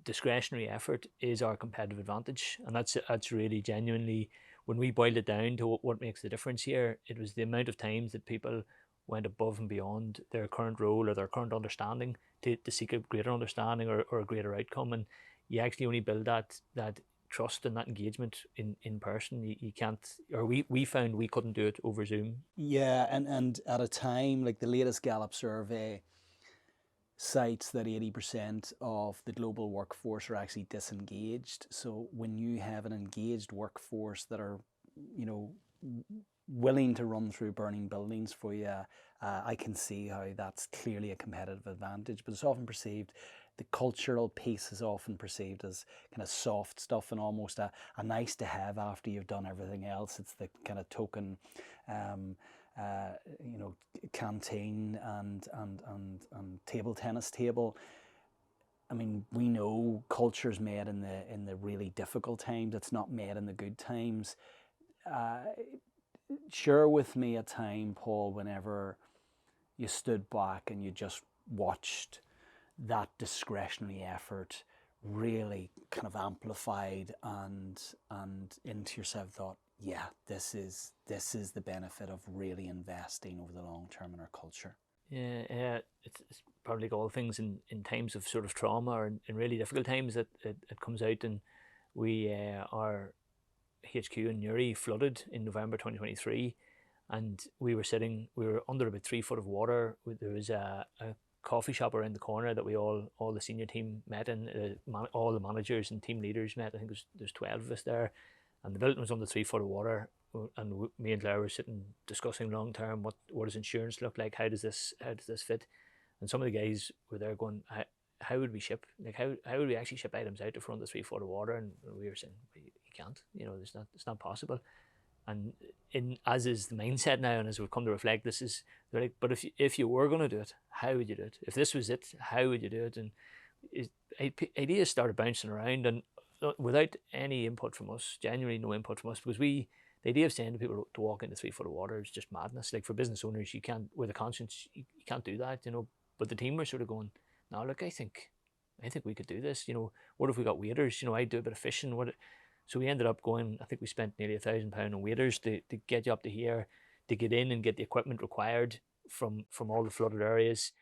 discretionary effort is our competitive advantage, and that's really genuinely, when we boiled it down to what makes the difference here, it was the amount of times that people went above and beyond their current role or their current understanding to seek a greater understanding or a greater outcome. And you actually only build that trust and that engagement in person. You can't, or we found we couldn't do it over Zoom. Yeah, and at a time like the latest Gallup survey cites that 80% of the global workforce are actually disengaged. So when you have an engaged workforce that are, you know, willing to run through burning buildings for you, I can see how that's clearly a competitive advantage. But it's often perceived, the cultural piece is often perceived as kind of soft stuff and almost a nice to have after you've done everything else. It's the kind of token, you know, canteen and table tennis table. I mean, we know culture's made in the really difficult times. It's not made in the good times. Share with me a time, Paul, whenever you stood back and you just watched that discretionary effort really kind of amplified, and into yourself thought, yeah, this is the benefit of really investing over the long term in our culture. Yeah, it's probably like all things in times of sort of trauma or in really difficult times that it comes out. And we our HQ in Newry flooded in November 2023, and we were under about 3 foot of water. There was a coffee shop around the corner that we all the senior team met in, all the managers and team leaders met. I think there's 12 of us there, and the building was under 3 foot of water. And me and Claire were sitting discussing long term, what does insurance look like? How does this fit? And some of the guys were there going, how would we ship? Like how would we actually ship items out if we're under 3 foot of water? And we were saying, you can't. You know, it's not possible. And as is the mindset now, and as we've come to reflect, they're like, but if you were going to do it, how would you do it? If this was it, how would you do it? And ideas started bouncing around, and without any input from us, genuinely no input from us, because the idea of saying to people to walk into 3 foot of water is just madness. Like, for business owners, you can't, with a conscience, you can't do that, you know. But the team were sort of going, no, look, I think we could do this. You know, what if we got waiters? You know, I do a bit of fishing. So we ended up going, I think we spent nearly £1,000 on waiters to get you up to here, to get in and get the equipment required from all the flooded areas,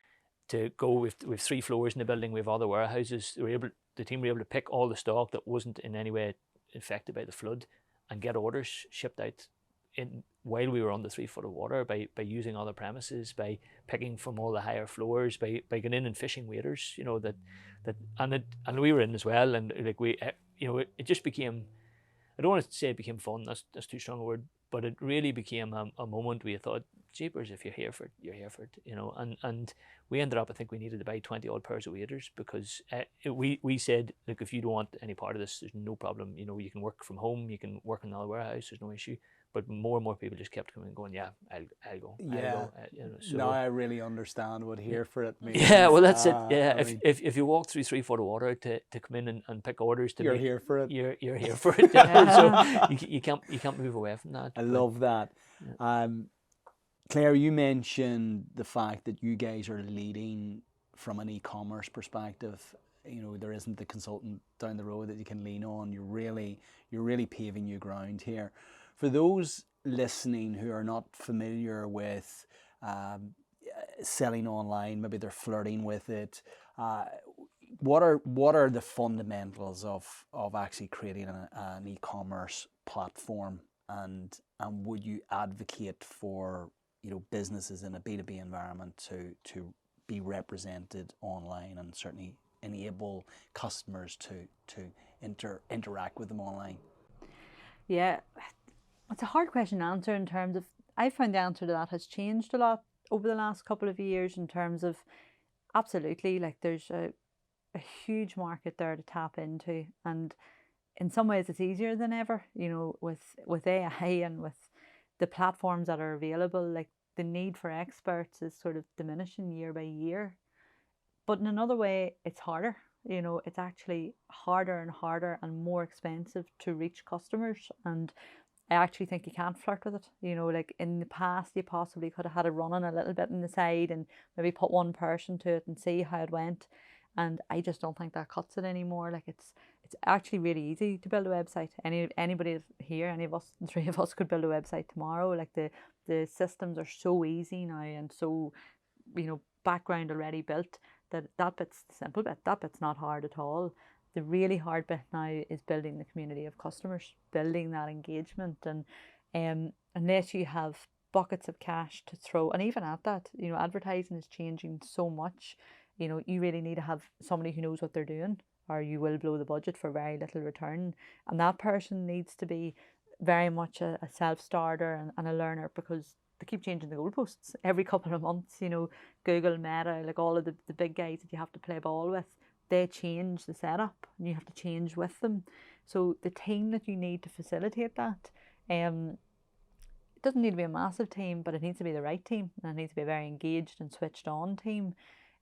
to go with 3 floors in the building. We have other warehouses. The team were able to pick all the stock that wasn't in any way affected by the flood and get orders shipped out while we were on the 3 foot of water, by using other premises, by picking from all the higher floors, by getting in and fishing waiters, and we were in as well, and like it just became, I don't want to say it became fun, that's too strong a word, but it really became a moment where you thought, jeepers, if you're here for it, you're here for it, and we ended up, I think we needed to buy 20 odd pairs of waders, because we said, look, if you don't want any part of this, there's no problem, you can work from home, you can work in another warehouse, there's no issue. But more and more people just kept coming and going, yeah, I'll go. So, now I really understand what here for it means. Yeah, well, that's it. Yeah, if you walk through 3 foot of water to come in and pick orders, you're here for it. You're here for it. So you can't move away from that. I love that. Yeah. Claire, you mentioned the fact that you guys are leading from an e-commerce perspective. There isn't the consultant down the road that you can lean on. You're really paving new ground here. For those listening who are not familiar with selling online, maybe they're flirting with it, what are the fundamentals of actually creating an e-commerce platform, and would you advocate for businesses in a B2B environment to be represented online, and certainly enable customers to interact with them online? Yeah. It's a hard question to answer, in terms of, I found the answer to that has changed a lot over the last couple of years, in terms of, absolutely, like there's a huge market there to tap into, and in some ways it's easier than ever, with AI and with the platforms that are available. Like, the need for experts is sort of diminishing year by year, but in another way it's harder. It's actually harder and harder and more expensive to reach customers, and I actually think you can't flirt with it. Like in the past, you possibly could have had it running a little bit on the side and maybe put one person to it and see how it went. And I just don't think that cuts it anymore. Like, it's actually really easy to build a website. Anybody here, any of us, 3 of us, could build a website tomorrow. Like, the systems are so easy now, and so, background already built, that bit's the simple bit. That bit's not hard at all. The really hard bit now is building the community of customers, building that engagement, and unless you have buckets of cash to throw, and even at that, advertising is changing so much. You really need to have somebody who knows what they're doing, or you will blow the budget for very little return. And that person needs to be very much a self-starter and a learner, because they keep changing the goalposts every couple of months. Google, Meta, like all of the big guys that you have to play ball with, they change the setup and you have to change with them. So the team that you need to facilitate that, it doesn't need to be a massive team, but it needs to be the right team, and it needs to be a very engaged and switched on team.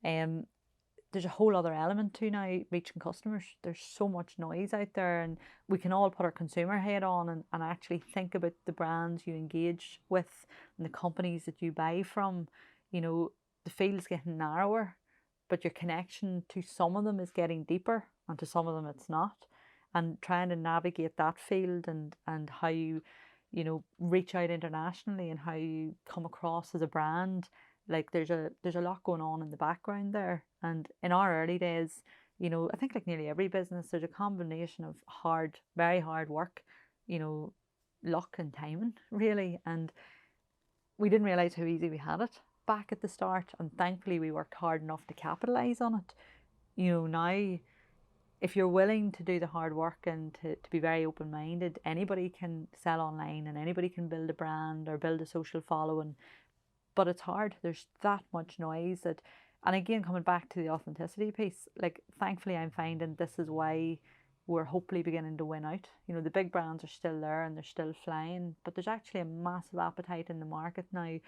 There's a whole other element to now reaching customers. There's so much noise out there, and we can all put our consumer head on and actually think about the brands you engage with and the companies that you buy from. The field's getting narrower, but your connection to some of them is getting deeper, and to some of them it's not. And trying to navigate that field, and how you reach out internationally, and how you come across as a brand. Like, there's a lot going on in the background there. And in our early days, I think, like nearly every business, there's a combination of very hard work, luck and timing, really. And we didn't realize how easy we had it back at the start, and thankfully we worked hard enough to capitalize on it. Now, if you're willing to do the hard work and to be very open-minded, anybody can sell online, and anybody can build a brand or build a social following. But it's hard. There's that much noise that, and again, coming back to the authenticity piece, like, thankfully I'm finding this is why we're hopefully beginning to win out. The big brands are still there and they're still flying, but there's actually a massive appetite in the market now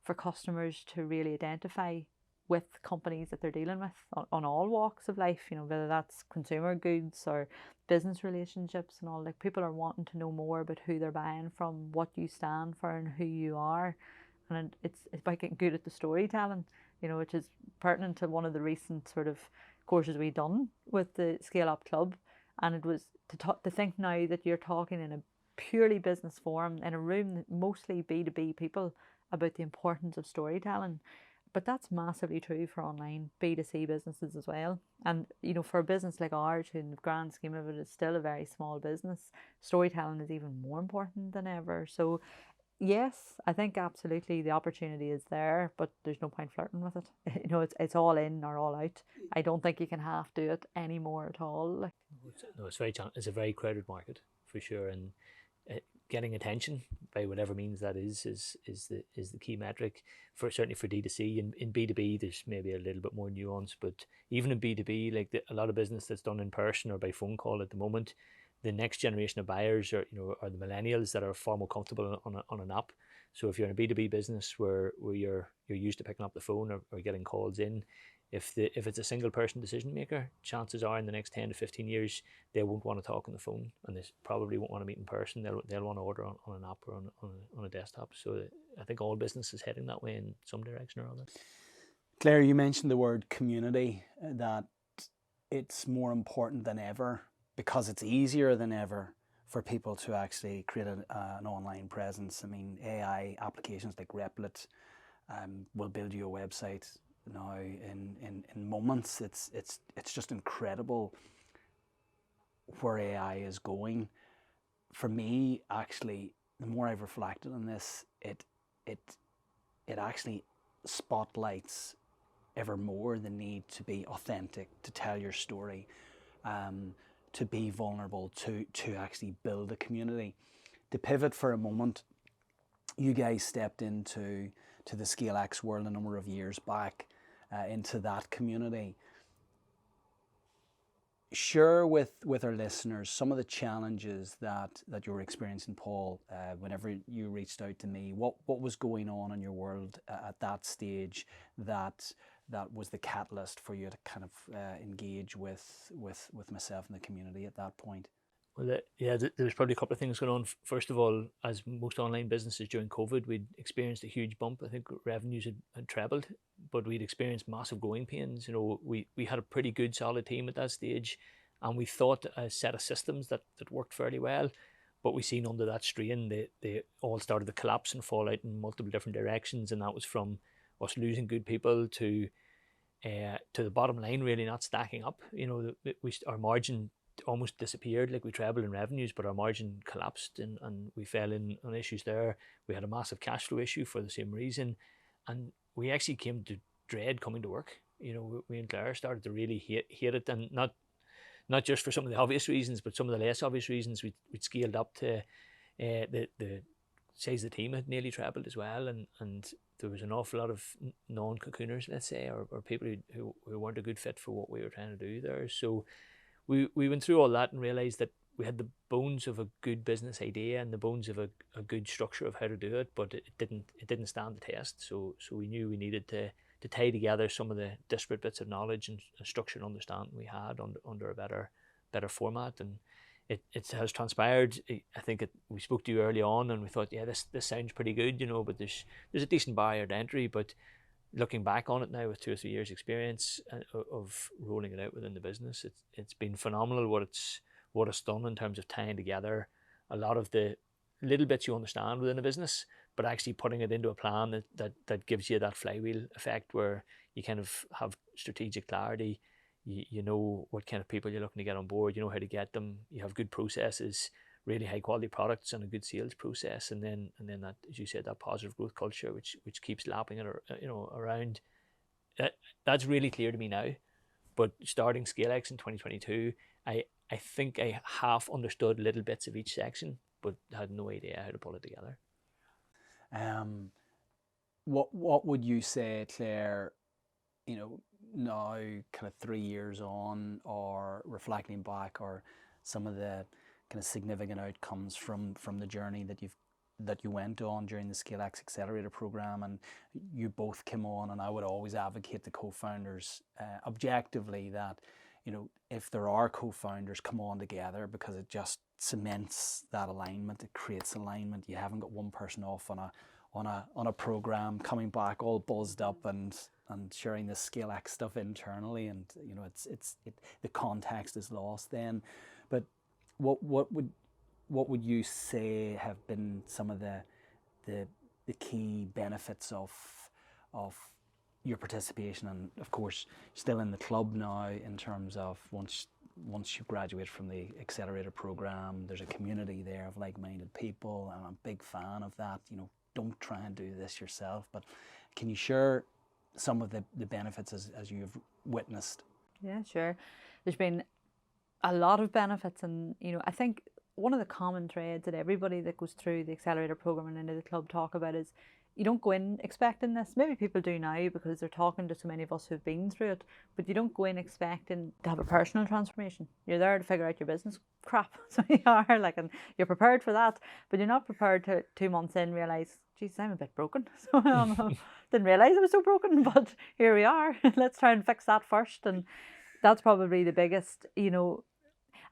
for customers to really identify with companies that they're dealing with on all walks of life, whether that's consumer goods or business relationships and all. Like, people are wanting to know more about who they're buying from, what you stand for, and who you are. And it's about getting good at the storytelling, which is pertinent to one of the recent sort of courses we've done with the Scale Up Club. And it was to think now that you're talking in a purely business forum in a room that mostly B2B people about the importance of storytelling. But that's massively true for online B2C businesses as well. And, you know, for a business like ours, who in the grand scheme of it is still a very small business, storytelling is even more important than ever. So, yes, I think absolutely the opportunity is there, but there's no point flirting with it. You know, it's all in or all out. I don't think you can half do it anymore at all. Like, No, it's a very crowded market for sure, and getting attention by whatever means that is the key metric for certainly for D2C. In B2B there's maybe a little bit more nuance, but even in B2B, like a lot of business that's done in person or by phone call at the moment, the next generation of buyers are the millennials that are far more comfortable on an app. So if you're in a B2B business where you're used to picking up the phone or getting calls in, if it's a single person decision maker, chances are in the next 10 to 15 years they won't want to talk on the phone, and they probably won't want to meet in person. They'll want to order on an app or on a desktop. So I think all business is heading that way in some direction or other. Claire, you mentioned the word community, that it's more important than ever because it's easier than ever for people to actually create an online presence. I mean, AI applications like Replit will build you a website now in moments. It's just incredible where AI is going. For me, actually, the more I've reflected on this, it actually spotlights ever more the need to be authentic, to tell your story, to be vulnerable, to actually build a community. To pivot for a moment, you guys stepped into the ScaleX world a number of years back, into that community. Share with our listeners some of the challenges that you were experiencing, Paul, whenever you reached out to me. What was going on in your world at that stage that was the catalyst for you to kind of engage with myself and the community at that point? Well, there's probably a couple of things going on. First of all, as most online businesses during COVID, we'd experienced a huge bump. I think revenues had trebled, but we'd experienced massive growing pains. You know, we had a pretty good solid team at that stage, and we thought a set of systems that worked fairly well. But we seen under that strain, they all started to collapse and fall out in multiple different directions, and that was from us losing good people to the bottom line really not stacking up. You know, our margin almost disappeared. Like, we trebled in revenues, but our margin collapsed, and we fell in on issues there. We had a massive cash flow issue for the same reason, and we actually came to dread coming to work. You know, we and Claire started to really hate it, and not just for some of the obvious reasons, but some of the less obvious reasons. We'd scaled up to the size of the team had nearly trebled as well, and there was an awful lot of non-Cocooners, let's say, or people who weren't a good fit for what we were trying to do there. So we went through all that and realised that we had the bones of a good business idea and the bones of a good structure of how to do it, but it didn't stand the test. So we knew we needed to tie together some of the disparate bits of knowledge and structure and understanding we had under a better format. And it has transpired. I think we spoke to you early on and we thought, yeah, this sounds pretty good, you know, but there's a decent barrier to entry. But looking back on it now with 2 or 3 years experience of rolling it out within the business, it's been phenomenal what it's done in terms of tying together a lot of the little bits you understand within a business, but actually putting it into a plan that gives you that flywheel effect where you kind of have strategic clarity. You know what kind of people you're looking to get on board, you know how to get them, you have good processes, really high quality products and a good sales process, and then that, as you said, that positive growth culture which keeps lapping it, you know, around. That's really clear to me now. But starting ScaleX in 2022, I think I half understood little bits of each section, but had no idea how to pull it together. What would you say, Claire, you know, now kind of 3 years on, or reflecting back, or some of the kind of significant outcomes from the journey that you went on during the ScaleX Accelerator program? And you both came on, and I would always advocate the co-founders objectively that, you know, if there are co-founders, come on together, because it just cements that alignment. It creates alignment. You haven't got one person off on a program coming back all buzzed up and sharing this ScaleX stuff internally, and you know the context is lost then. But what would you say have been some of the key benefits of your participation, and of course still in the club now, in terms of once you graduate from the accelerator program, there's a community there of like-minded people, and I'm a big fan of that. You know, don't try and do this yourself, but can you share some of the benefits as you've witnessed? Yeah, sure. There's been a lot of benefits, and I think one of the common threads that everybody that goes through the accelerator program and into the club talk about is you don't go in expecting this. Maybe people do now because they're talking to so many of us who've been through it, but you don't go in expecting to have a personal transformation. You're there to figure out your business crap. So you are like, and you're prepared for that, but you're not prepared to 2 months in realize, geez, I'm a bit broken. So didn't realize I was so broken, but here we are. Let's try and fix that first. And that's probably the biggest,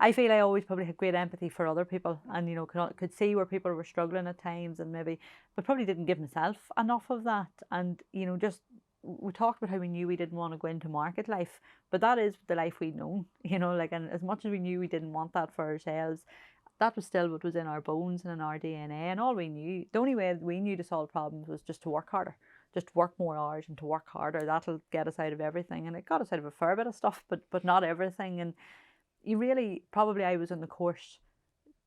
I feel I always probably had great empathy for other people, and could see where people were struggling at times, and maybe, but probably didn't give myself enough of that. And just we talked about how we knew we didn't want to go into market life, but that is the life we'd known, and as much as we knew we didn't want that for ourselves, that was still what was in our bones and in our DNA. And all we knew, the only way we knew to solve problems was just to work harder, just work more hours and to work harder. That'll get us out of everything, and it got us out of a fair bit of stuff, but not everything. And you really, probably I was in the course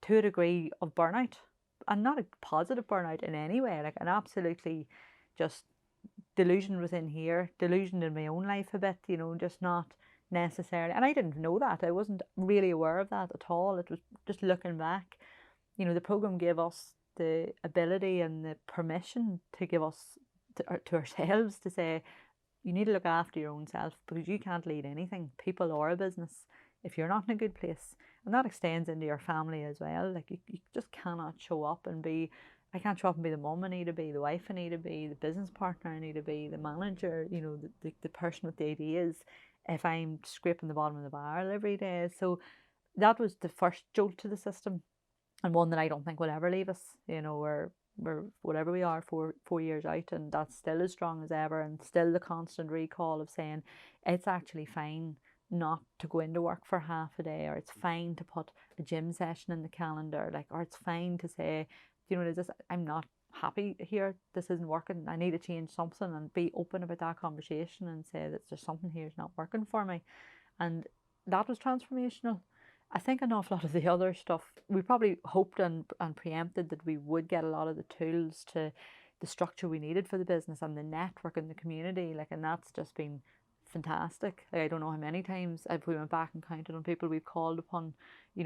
to a degree of burnout, and not a positive burnout in any way, like an absolutely just delusion within here, delusion in my own life a bit, just not necessarily. And I didn't know that. I wasn't really aware of that at all. It was just looking back, the program gave us the ability and the permission to give us to ourselves to say, you need to look after your own self, because you can't lead anything, people or a business, if you're not in a good place. And that extends into your family as well. Like you just cannot show up and be, I can't show up and be the mum I need to be, the wife I need to be, the business partner I need to be, the manager, the person with the ideas, if I'm scraping the bottom of the barrel every day. So that was the first jolt to the system, and one that I don't think will ever leave us. We're whatever we are, 4 years out, and that's still as strong as ever, and still the constant recall of saying it's actually fine not to go into work for half a day, or it's fine to put a gym session in the calendar, or it's fine to say, I'm not happy here, this isn't working, I need to change something, and be open about that conversation and say that there's something here is not working for me. And that was transformational. I think an awful lot of the other stuff, we probably hoped and preempted that we would get a lot of the tools to the structure we needed for the business and the network and the community, and that's just been fantastic. I don't know how many times if we went back and counted on people we've called upon,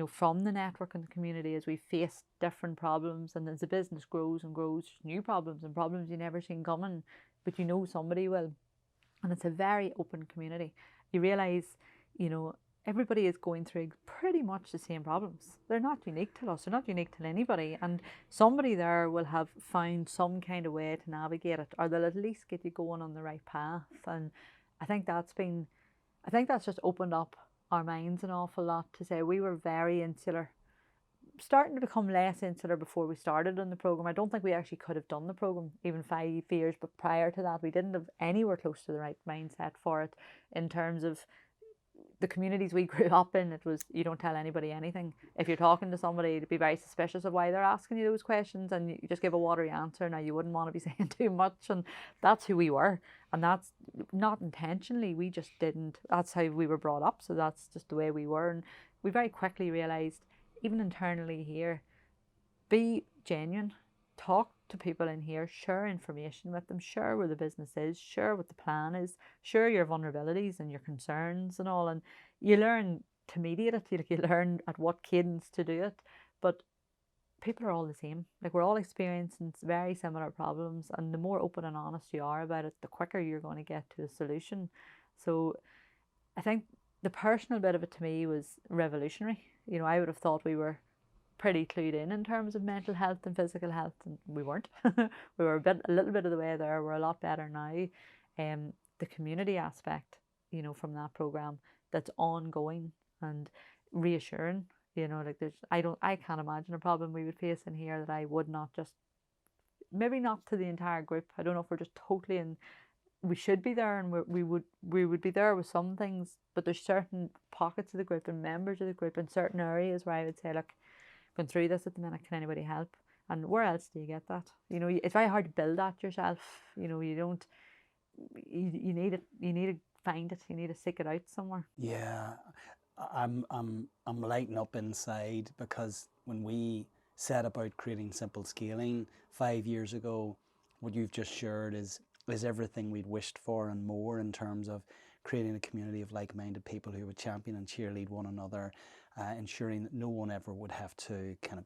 from the network and the community as we face different problems. And as the business grows and grows, new problems and problems you never seen coming, but somebody will. And it's a very open community. You realise, everybody is going through pretty much the same problems. They're not unique to us, they're not unique to anybody, and somebody there will have found some kind of way to navigate it, or they'll at least get you going on the right path. And I think that's just opened up our minds an awful lot to say we were very insular, starting to become less insular before we started on the program. I don't think we actually could have done the program even 5 years, but prior to that we didn't have anywhere close to the right mindset for it. In terms of the communities we grew up in, it was, you don't tell anybody anything. If you're talking to somebody, to be very suspicious of why they're asking you those questions, and you just give a watery answer. Now, you wouldn't want to be saying too much, and that's who we were. And that's not intentionally, we just didn't, that's how we were brought up, so that's just the way we were. And we very quickly realised, even internally here, be genuine, talk to people in here, share information with them, share where the business is, share what the plan is, share your vulnerabilities and your concerns and all. And you learn to mediate it, you learn at what cadence to do it. But people are all the same. We're all experiencing very similar problems, and the more open and honest you are about it, the quicker you're going to get to a solution. So I think the personal bit of it to me was revolutionary. I would have thought we were pretty clued in terms of mental health and physical health, and we weren't. We were a little bit of the way there. We're a lot better now. The community aspect, from that program, that's ongoing and reassuring. I can't imagine a problem we would face in here that I would not just, maybe not to the entire group. I don't know if we're just totally we should be there, and we would be there with some things, but there's certain pockets of the group and members of the group in certain areas where I would say, look, going through this at the minute, can anybody help? And where else do you get that? You know, it's very hard to build that yourself. You know, you don't. You need it. You need to find it. You need to seek it out somewhere. Yeah, I'm lighting up inside, because when we set about creating Simple Scaling 5 years ago, what you've just shared is everything we'd wished for and more, in terms of creating a community of like-minded people who would champion and cheerlead one another, ensuring that no one ever would have to kind of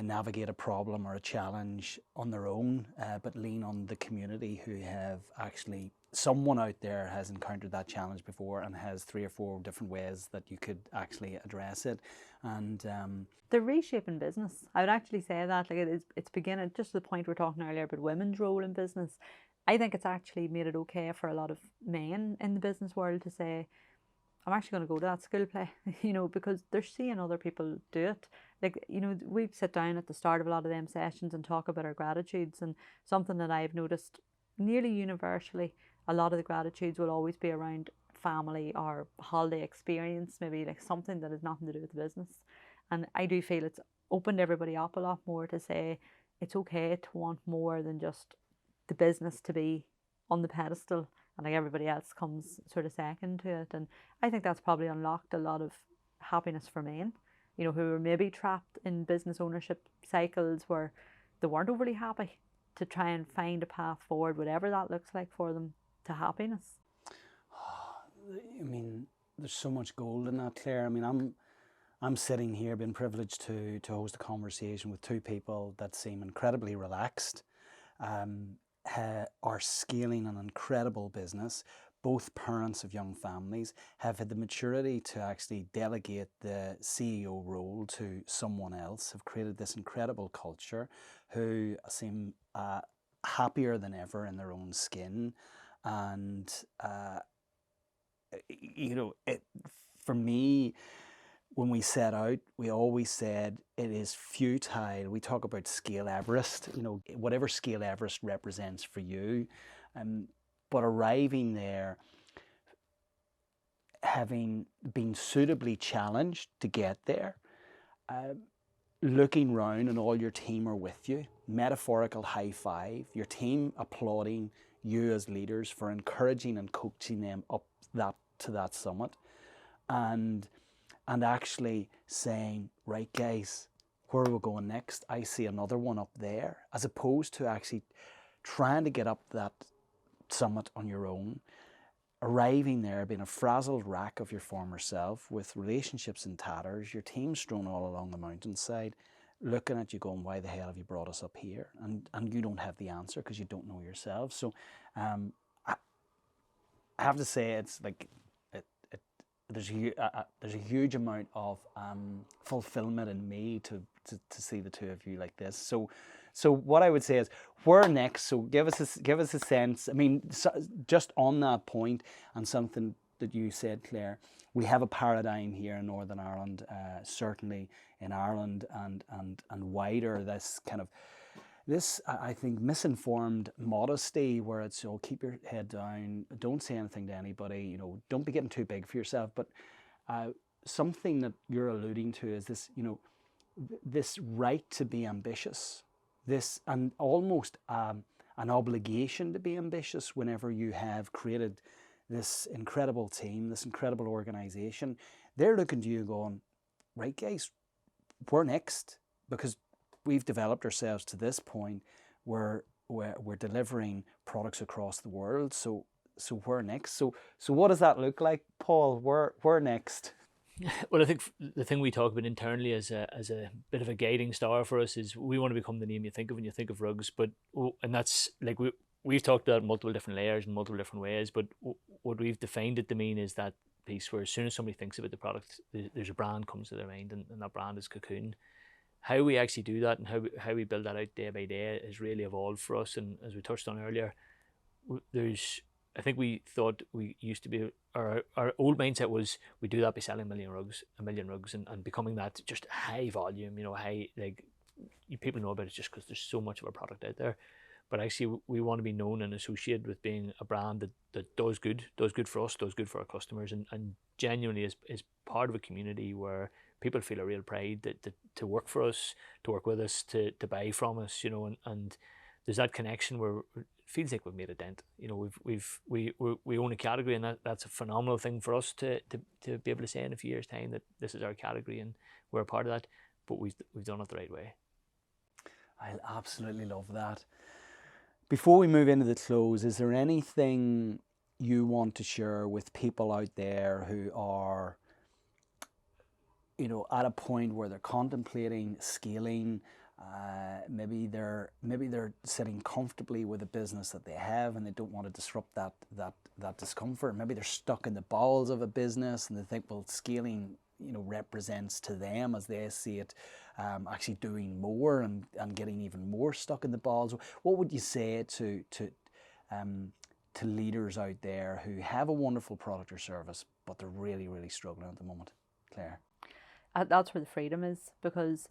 navigate a problem or a challenge on their own, but lean on the community who have actually, someone out there has encountered that challenge before and has 3 or 4 different ways that you could actually address it. And the reshaping business, I would actually say that, like, it's beginning, just to the point we were talking earlier about women's role in business. I think it's actually made it okay for a lot of men in the business world to say, I'm actually going to go to that skill play, you know, because they're seeing other people do it. Like, you know, we sit down at the start of a lot of them sessions and talk about our gratitudes, and something that I've noticed nearly universally, a lot of the gratitudes will always be around family or holiday experience, maybe like something that has nothing to do with the business. And I do feel it's opened everybody up a lot more to say it's okay to want more than just the business to be on the pedestal, and like everybody else comes sort of second to it. And I think that's probably unlocked a lot of happiness for men, you know, who are maybe trapped in business ownership cycles where they weren't overly happy, to try and find a path forward, whatever that looks like for them, to happiness. I mean, there's so much gold in that, Claire. I mean, I'm sitting here being privileged to host a conversation with 2 people that seem incredibly relaxed, are scaling an incredible business. Both parents of young families, have had the maturity to actually delegate the CEO role to someone else, have created this incredible culture, who seem happier than ever in their own skin. And you know, for me, when we set out, we always said it is futile. We talk about Scale Everest, you know, whatever Scale Everest represents for you. But arriving there, having been suitably challenged to get there, looking round and all your team are with you, metaphorical high five, your team applauding you as leaders for encouraging and coaching them up to that summit, and actually saying, right guys, where are we going next? I see another one up there, as opposed to actually trying to get up that summit on your own, arriving there being a frazzled wreck of your former self, with relationships in tatters, your team strewn all along the mountainside, looking at you going, why the hell have you brought us up here? And you don't have the answer because you don't know yourself. So I have to say, it's like, there's a huge amount of fulfillment in me to see the 2 of you like this. So what I would say is, where next? So give us a sense. I mean, just on that point, and something that you said, Claire, we have a paradigm here in Northern Ireland, certainly in Ireland and wider. This kind of, I think, misinformed modesty, where it's, oh, keep your head down, don't say anything to anybody, you know, don't be getting too big for yourself. But something that you're alluding to is this, you know, this right to be ambitious, this, and almost an obligation to be ambitious whenever you have created this incredible team, this incredible organization. They're looking to you going, right guys, we're next, because we've developed ourselves to this point where we're delivering products across the world. So we're next. So what does that look like, Paul? We're next. Well, I think the thing we talk about internally as a bit of a guiding star for us is, we want to become the name you think of when you think of rugs. But and that's like, we've talked about multiple different layers and multiple different ways. But what we've defined it to mean is that piece where, as soon as somebody thinks about the product, there's a brand comes to their mind, and that brand is Cocoon. How we actually do that and how we build that out day by day has really evolved for us. And as we touched on earlier, I think we thought we used to be, our old mindset was, we do that by selling a million rugs and becoming that just high volume, you know, high, like, people know about it just because there's so much of a product out there. but actually we want to be known and associated with being a brand that does good for us, does good for our customers, and genuinely is part of a community where people feel a real pride to work for us, to work with us, to buy from us, you know, and there's that connection where it feels like we've made a dent. You know, we own a category, and that's a phenomenal thing for us to be able to say in a few years' time that this is our category and we're a part of that, but we've done it the right way. I absolutely love that. Before we move into the close, is there anything you want to share with people out there who are, you know, at a point where they're contemplating scaling? Maybe they're sitting comfortably with a business that they have and they don't want to disrupt that discomfort. Maybe they're stuck in the bowels of a business and they think, well, scaling, you know, represents to them, as they see it, actually doing more and getting even more stuck in the balls. What would you say to leaders out there who have a wonderful product or service, but they're really, really struggling at the moment? Claire? That's where the freedom is, because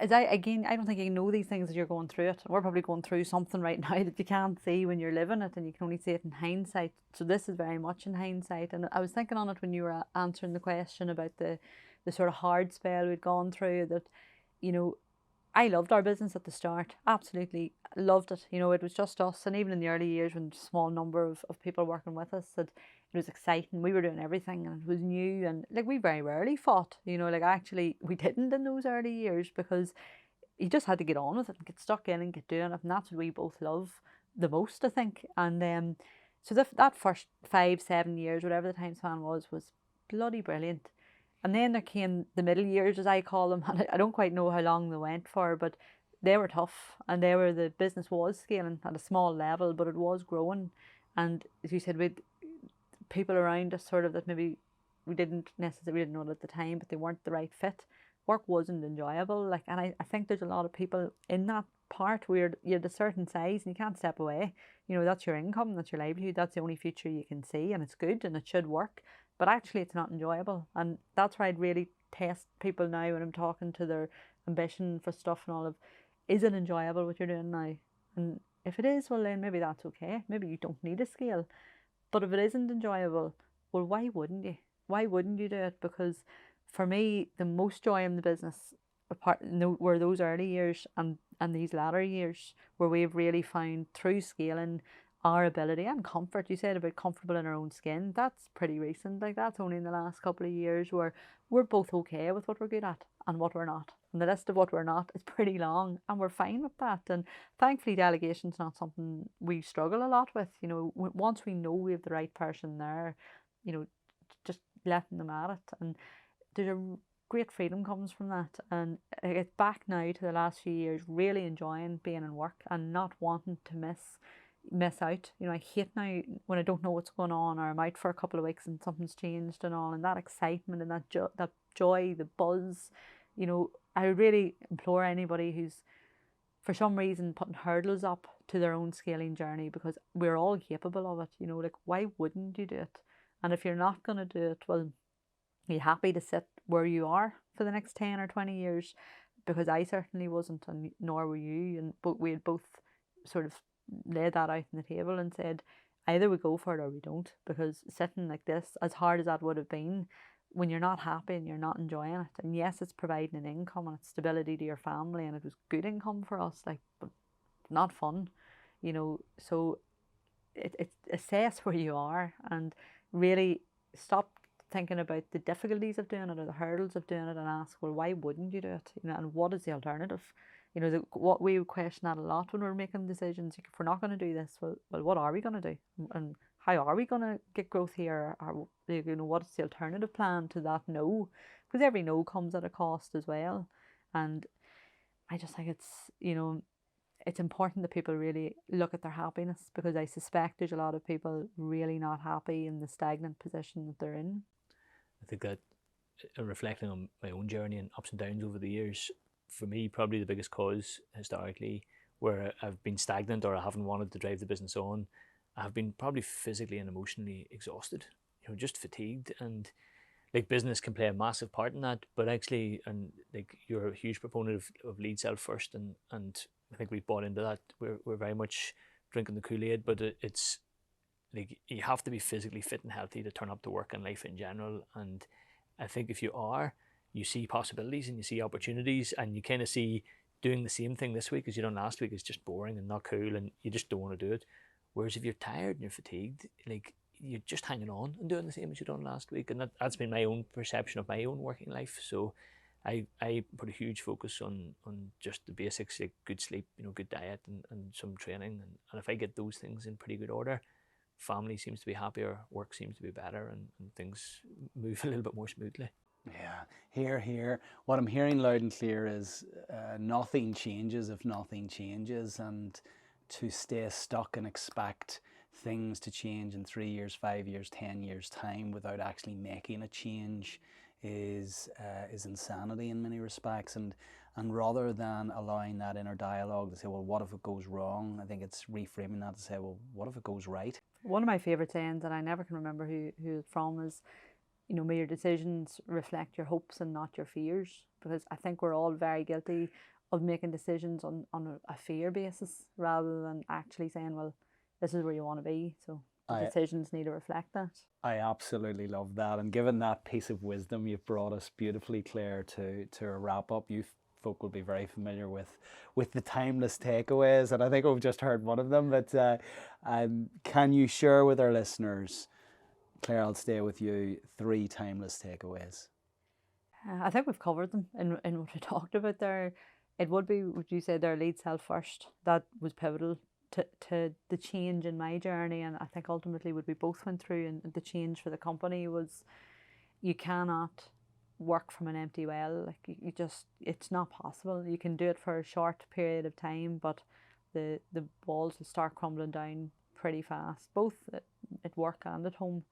I don't think you know these things as you're going through it. We're probably going through something right now that you can't see when you're living it, and you can only see it in hindsight. So this is very much in hindsight. And I was thinking on it when you were answering the question about the sort of hard spell we'd gone through, that, you know, I loved our business at the start. Absolutely loved it. You know, it was just us. And even in the early years when a small number of people working with us, that it was exciting. We were doing everything and it was new. And like, we very rarely fought, you know, like actually we didn't in those early years, because you just had to get on with it and get stuck in and get doing it. And that's what we both love the most, I think. And so that first 5-7 years, whatever the time span was bloody brilliant. And then there came the middle years, as I call them, and I don't quite know how long they went for, but they were tough, and the business was scaling at a small level, but it was growing. And as you said, with people around us sort of that maybe we didn't know it at the time, but they weren't the right fit. Work wasn't enjoyable. Like, and I think there's a lot of people in that part where you're at a certain size and you can't step away. You know, that's your income, that's your livelihood, that's the only future you can see, and it's good and it should work. But actually it's not enjoyable. And that's where I'd really test people now when I'm talking to their ambition for stuff and all of, is it enjoyable what you're doing now? And if it is, well then maybe that's okay. Maybe you don't need a scale. But if it isn't enjoyable, well, why wouldn't you? Why wouldn't you do it? Because for me, the most joy in the business were those early years and these latter years, where we've really found through scaling our ability and comfort. You said about comfortable in our own skin. That's pretty recent. Like, that's only in the last couple of years where we're both okay with what we're good at and what we're not. And the list of what we're not is pretty long, and we're fine with that. And thankfully, delegation's not something we struggle a lot with. You know, once we know we have the right person there, you know, just letting them at it. And there's a great freedom comes from that. And it's back now to the last few years, really enjoying being in work and not wanting to miss out. You know, I hate now when I don't know what's going on, or I'm out for a couple of weeks and something's changed and all, and that excitement and that joy, the buzz. You know, I would really implore anybody who's for some reason putting hurdles up to their own scaling journey, because we're all capable of it. You know, like, why wouldn't you do it? And if you're not going to do it, well, are you happy to sit where you are for the next 10 or 20 years? Because I certainly wasn't, and nor were you. But we had both sort of laid that out on the table and said, either we go for it or we don't. Because sitting like this, as hard as that would have been, when you're not happy and you're not enjoying it, and yes, it's providing an income and it's stability to your family, and it was good income for us, like, but not fun, you know. So it assess where you are and really stop thinking about the difficulties of doing it or the hurdles of doing it, and ask, well, why wouldn't you do it? You know, and what is the alternative? You know, what we would question that a lot when we're making decisions. If we're not going to do this, well, what are we going to do? And how are we going to get growth here? Or, you know, what's the alternative plan to that no? Because every no comes at a cost as well. And I just think it's, you know, it's important that people really look at their happiness, because I suspect there's a lot of people really not happy in the stagnant position that they're in. I think that, reflecting on my own journey and ups and downs over the years, for me, probably the biggest cause historically where I've been stagnant or I haven't wanted to drive the business on, I've been probably physically and emotionally exhausted, you know, just fatigued. And like, business can play a massive part in that, but actually, and like, you're a huge proponent of lead self first, and I think we've bought into that. We're very much drinking the Kool-Aid, but it's like you have to be physically fit and healthy to turn up to work and life in general. And I think if you are, you see possibilities and you see opportunities, and you kind of see doing the same thing this week as you done last week is just boring and not cool, and you just don't want to do it. Whereas if you're tired and you're fatigued, like you're just hanging on and doing the same as you done last week. And that's been my own perception of my own working life. So I put a huge focus on just the basics, like good sleep, good diet and some training. And if I get those things in pretty good order, family seems to be happier, work seems to be better, and things move a little bit more smoothly. Yeah, here. What I'm hearing loud and clear is nothing changes if nothing changes, and to stay stuck and expect things to change in 3 years, 5 years, 10 years time without actually making a change is insanity in many respects. And rather than allowing that inner dialogue to say, well, what if it goes wrong? I think it's reframing that to say, well, what if it goes right? One of my favourite sayings, and I never can remember who it's from, is, may your decisions reflect your hopes and not your fears. Because I think we're all very guilty of making decisions on a fear basis rather than actually saying, well, this is where you want to be. So the decisions need to reflect that. I absolutely love that. And given that piece of wisdom, you've brought us beautifully, Claire, to a wrap up. You folk will be very familiar with the timeless takeaways, and I think we've just heard one of them. But can you share with our listeners, Claire, I'll stay with you, 3 timeless takeaways? I think we've covered them in what we talked about there. It would be, would you say, their lead self first. That was pivotal to the change in my journey, and I think ultimately what we both went through, and the change for the company was, you cannot work from an empty well. Like you just, it's not possible. You can do it for a short period of time, but the walls will start crumbling down pretty fast, both at work and at home.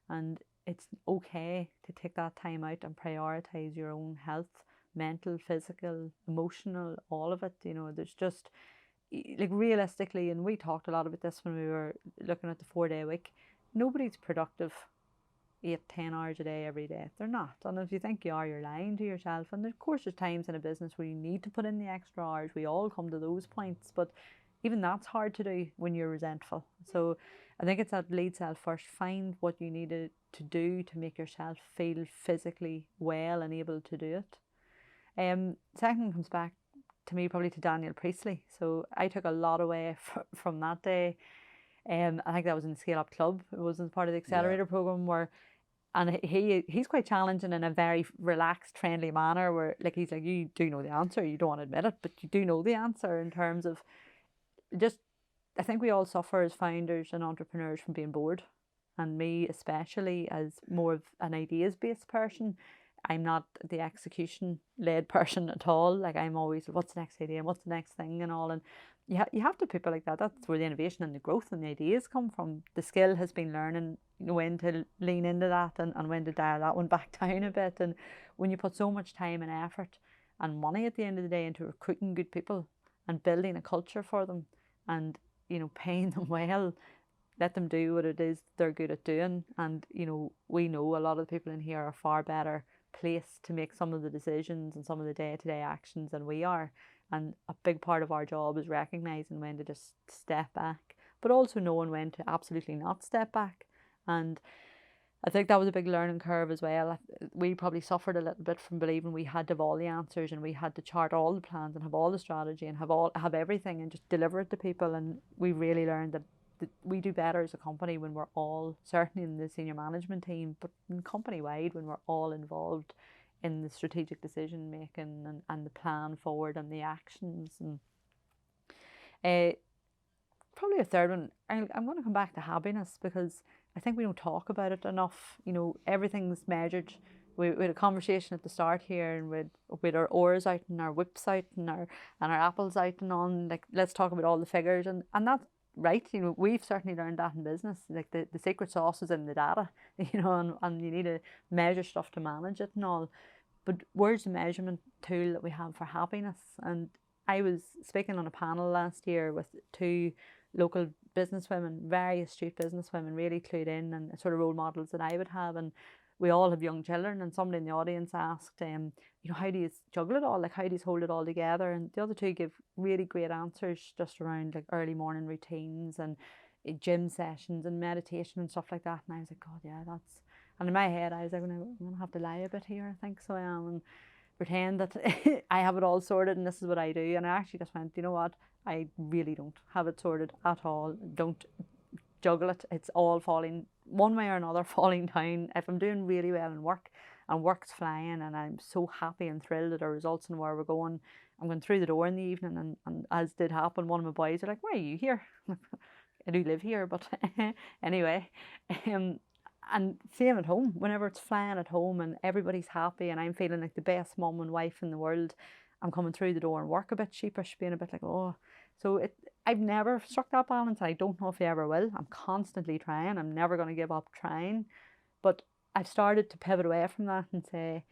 And it's okay to take that time out and prioritize your own health, mental, physical, emotional, all of it. There's just, like, realistically, and we talked a lot about this when we were looking at the 4-day week, nobody's productive 8-10 hours a day every day. They're not. And if you think you are, you're lying to yourself. And of course there's times in a business where you need to put in the extra hours. We all come to those points, but even that's hard to do when you're resentful. So I think it's that lead self first. Find what you need to do to make yourself feel physically well and able to do it. Second comes back to me, probably to Daniel Priestley. So I took a lot away from that day. I think that was in the Scale Up Club. It was as part of the accelerator program and he's quite challenging in a very relaxed, friendly manner where, like, he's like, you do know the answer, you don't want to admit it, but you do know the answer, in terms of just, I think we all suffer as founders and entrepreneurs from being bored. And me especially, as more of an ideas-based person, I'm not the execution-led person at all. Like, I'm always, what's the next idea and what's the next thing and all. And you have to people like that. That's where the innovation and the growth and the ideas come from. The skill has been learning when to lean into that and when to dial that one back down a bit. And when you put so much time and effort and money at the end of the day into recruiting good people and building a culture for them and, paying them well, let them do what it is they're good at doing. And, we know a lot of the people in here are far better placed to make some of the decisions and some of the day-to-day actions than we are. And a big part of our job is recognising when to just step back, but also knowing when to absolutely not step back. And I think that was a big learning curve as well. We probably suffered a little bit from believing we had to have all the answers and we had to chart all the plans and have all the strategy and have everything and just deliver it to people. And we really learned that we do better as a company when we're all, certainly in the senior management team, but company wide, when we're all involved in the strategic decision making and the plan forward and the actions. And probably a third one, I'm going to come back to happiness, because I think we don't talk about it enough. Everything's measured. We had a conversation at the start here, and with our oars out and our whips out and our apples out and on, like, let's talk about all the figures, and that's right. We've certainly learned that in business. Like, the secret sauce is in the data, and you need to measure stuff to manage it and all. But where's the measurement tool that we have for happiness? And I was speaking on a panel last year with 2 local businesswomen, very astute businesswomen, really clued in and sort of role models that I would have. And we all have young children, and somebody in the audience asked, how do you juggle it all? Like, how do you hold it all together? And the other two give really great answers just around like early morning routines and gym sessions and meditation and stuff like that. And I was like, God, yeah, that's. And in my head, I was like, I'm gonna have to lie a bit here. I think so. I am, and pretend that I have it all sorted and this is what I do. And I actually just went, you know what? I really don't have it sorted at all. Don't juggle it. It's all falling one way or another, falling down. If I'm doing really well in work and work's flying and I'm so happy and thrilled at our results and where we're going, I'm going through the door in the evening, and as did happen, one of my boys are like, why are you here? I do live here, but anyway. And same at home, whenever it's flying at home and everybody's happy and I'm feeling like the best mum and wife in the world, I'm coming through the door and work a bit sheepish, being a bit like, oh. So I've never struck that balance. I don't know if I ever will. I'm constantly trying. I'm never going to give up trying. But I've started to pivot away from that and say,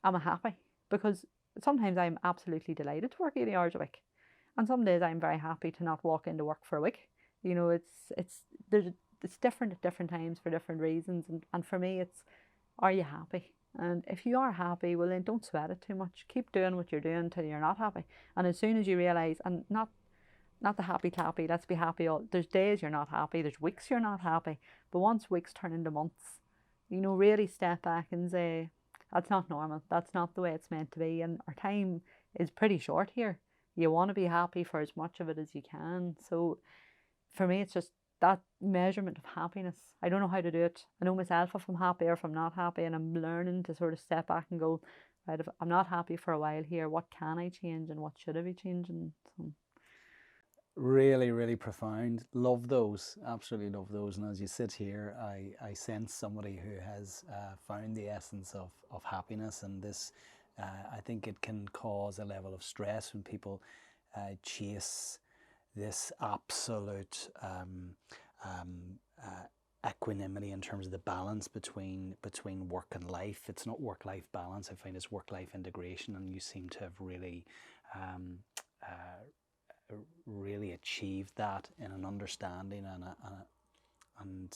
am I happy? Because sometimes I'm absolutely delighted to work 80 hours a week. And some days I'm very happy to not walk into work for a week. You know, it's different at different times for different reasons. And for me, it's, are you happy? And if you are happy, well then don't sweat it too much. Keep doing what you're doing until you're not happy. And as soon as you realise, and not the happy clappy, let's be happy all, there's days you're not happy, there's weeks you're not happy. But once weeks turn into months, really step back and say, that's not normal. That's not the way it's meant to be. And our time is pretty short here. You want to be happy for as much of it as you can. So for me, it's just that measurement of happiness. I don't know how to do it. I know myself if I'm happy or if I'm not happy, and I'm learning to sort of step back and go, right, if I'm not happy for a while here, what can I change and what should I be changing? So. Really, really profound. Love those. Absolutely love those. And as you sit here, I sense somebody who has found the essence of happiness. And this, I think it can cause a level of stress when people chase this absolute equanimity in terms of the balance between work and life. It's not work-life balance. I find it's work-life integration, and you seem to have really really achieved that in an understanding and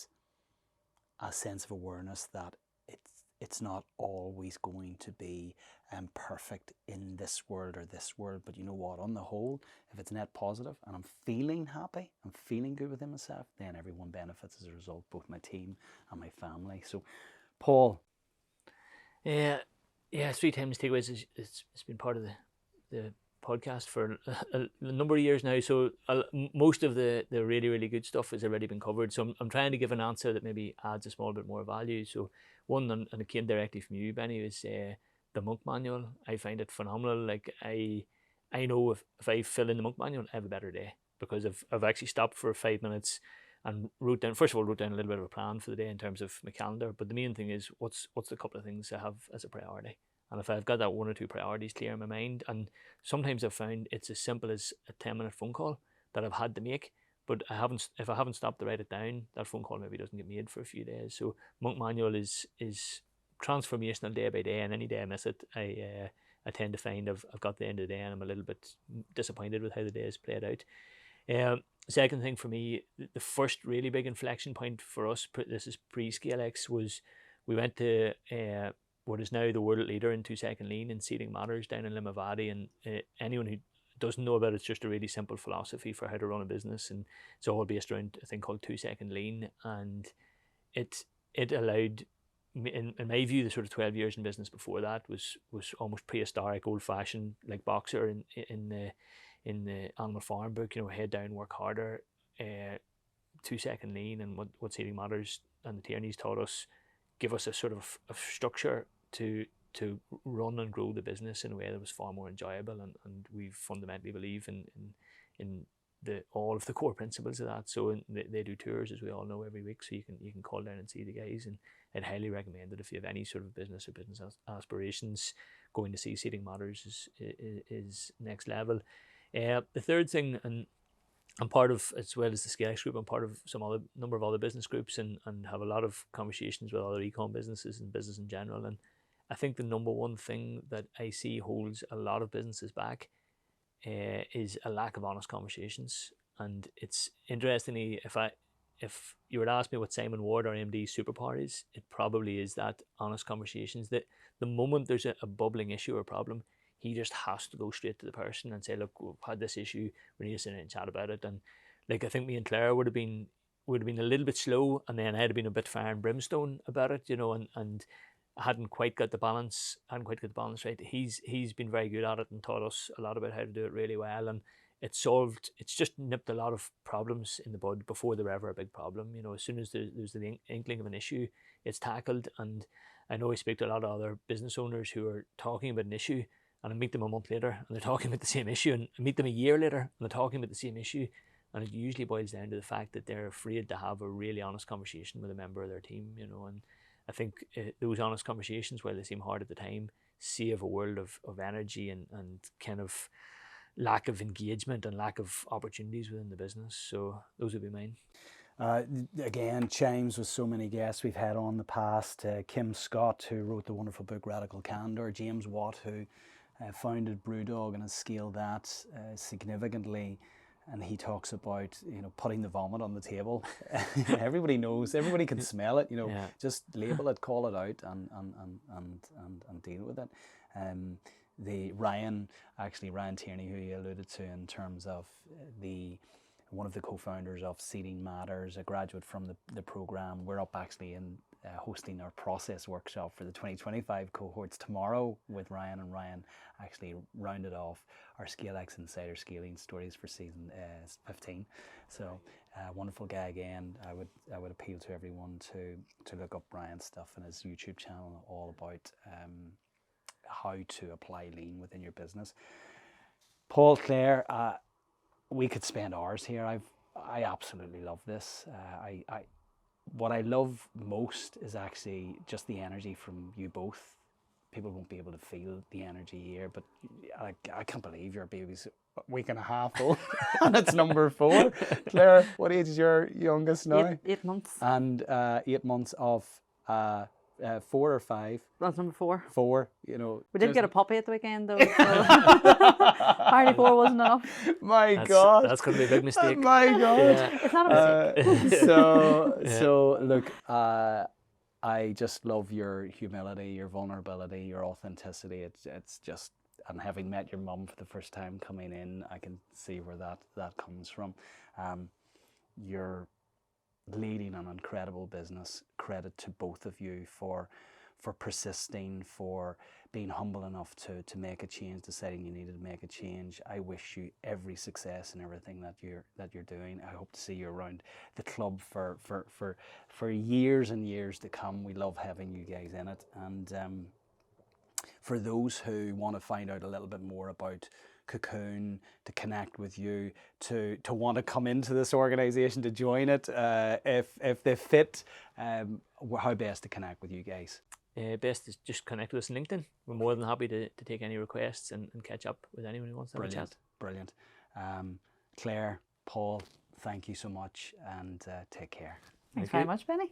a sense of awareness that it's not always going to be perfect in this world or this world, but you know what, on the whole, if it's net positive and I'm feeling happy, I'm feeling good within myself, then everyone benefits as a result, both my team and my family. So Paul. Yeah, 3 times takeaways, it's been part of the podcast for a number of years now, so most of the really, really good stuff has already been covered. So I'm trying to give an answer that maybe adds a small bit more value. So one, and it came directly from you, Benny, is the monk manual. I find it phenomenal. Like I know if I fill in the monk manual, I have a better day, because I've actually stopped for 5 minutes and wrote down a little bit of a plan for the day in terms of my calendar. But the main thing is what's the couple of things I have as a priority. And if I've got that 1 or 2 priorities clear in my mind, and sometimes I've found it's as simple as a 10-minute phone call that I've had to make, but if I haven't stopped to write it down, that phone call maybe doesn't get made for a few days. So Monk Manual is transformational day by day, and any day I miss it, I tend to find I've got the end of the day and I'm a little bit disappointed with how the day has played out. Second thing for me, the first really big inflection point for us, this is pre-ScaleX, was we went to what is now the world leader in 2-second lean and seating matters down in Limavady. And anyone who doesn't know about it's just a really simple philosophy for how to run a business, and it's all based around a thing called 2-second lean. And it allowed me, in my view, the sort of 12 years in business before that was almost prehistoric, old-fashioned, like boxer in the Animal Farm book, head down, work harder. 2-second lean and what seating matters and the Tierney's taught us give us a sort of a structure to run and grow the business in a way that was far more enjoyable, and we fundamentally believe in all of the core principles of that. So they do tours, as we all know, every week, so you can call down and see the guys, and I'd highly recommend it if you have any sort of business or business aspirations. Going to see Seating Matters is next level. The third thing, and I'm part of, as well as the ScaleX group, I'm part of number of other business groups and have a lot of conversations with other ecom businesses and business in general. And I think the number one thing that I see holds a lot of businesses back is a lack of honest conversations. And it's interestingly, if you were to ask me what Simon Ward, our MD's superpower is, it probably is that honest conversations. That the moment there's a bubbling issue or problem, he just has to go straight to the person and say, look, we've had this issue, we need to sit down and chat about it. And like, I think me and Claire would have been a little bit slow, and then I had been a bit fire and brimstone about it, you know, and hadn't quite got the balance right. He's been very good at it and taught us a lot about how to do it really well, and it's just nipped a lot of problems in the bud before they were ever a big problem. You know, as soon as there's the inkling of an issue, it's tackled. And I know I speak to a lot of other business owners who are talking about an issue, and I meet them a month later and they're talking about the same issue, and I meet them a year later and they're talking about the same issue. And it usually boils down to the fact that they're afraid to have a really honest conversation with a member of their team, you know. And I think those honest conversations, while they seem hard at the time, save a world of energy and kind of lack of engagement and lack of opportunities within the business. So those would be mine. Again, chimes with so many guests we've had on the past. Kim Scott, who wrote the wonderful book Radical Candor. James Watt, who founded Brewdog and has scaled that significantly. And he talks about, you know, putting the vomit on the table. Everybody knows, everybody can smell it. You know, just label it, call it out, and deal with it. The Ryan Tierney, who you alluded to in terms of one of the co-founders of Seeding Matters, a graduate from the program. We're up actually in hosting our process workshop for the 2025 cohorts tomorrow with Ryan, and Ryan actually rounded off our ScaleX Insider scaling stories for season 15. So wonderful guy again. I would appeal to everyone to look up Ryan's stuff and his YouTube channel, all about how to apply lean within your business. Paul, Clare, we could spend hours here. I absolutely love this. What I love most is actually just the energy from you both. People won't be able to feel the energy here, but I can't believe your baby's a week and a half old and it's number 4. Clare, what age is your youngest now? 8 months. And 8 months of 4 or 5? That's number 4. 4, you know. We did get a puppy at the weekend though, so apparently 4 wasn't enough. God. That's going to be a big mistake. My God. Yeah. It's not a mistake. So look, I just love your humility, your vulnerability, your authenticity. It's just, and having met your mum for the first time coming in, I can see where that comes from. You're leading an incredible business. Credit to both of you for persisting, for being humble enough to make a change, deciding you needed to make a change. I wish you every success in everything that you're doing. I hope to see you around the club for years and years to come. We love having you guys in it. And for those who want to find out a little bit more about Cocoon, to connect with you, to want to come into this organization, to join it, if they fit, how best to connect with you guys? Best is just connect with us on LinkedIn. We're more than happy to take any requests and catch up with anyone who wants to have a chat. Brilliant. Clare, Paul, thank you so much, and take care. Thanks very much, Benny.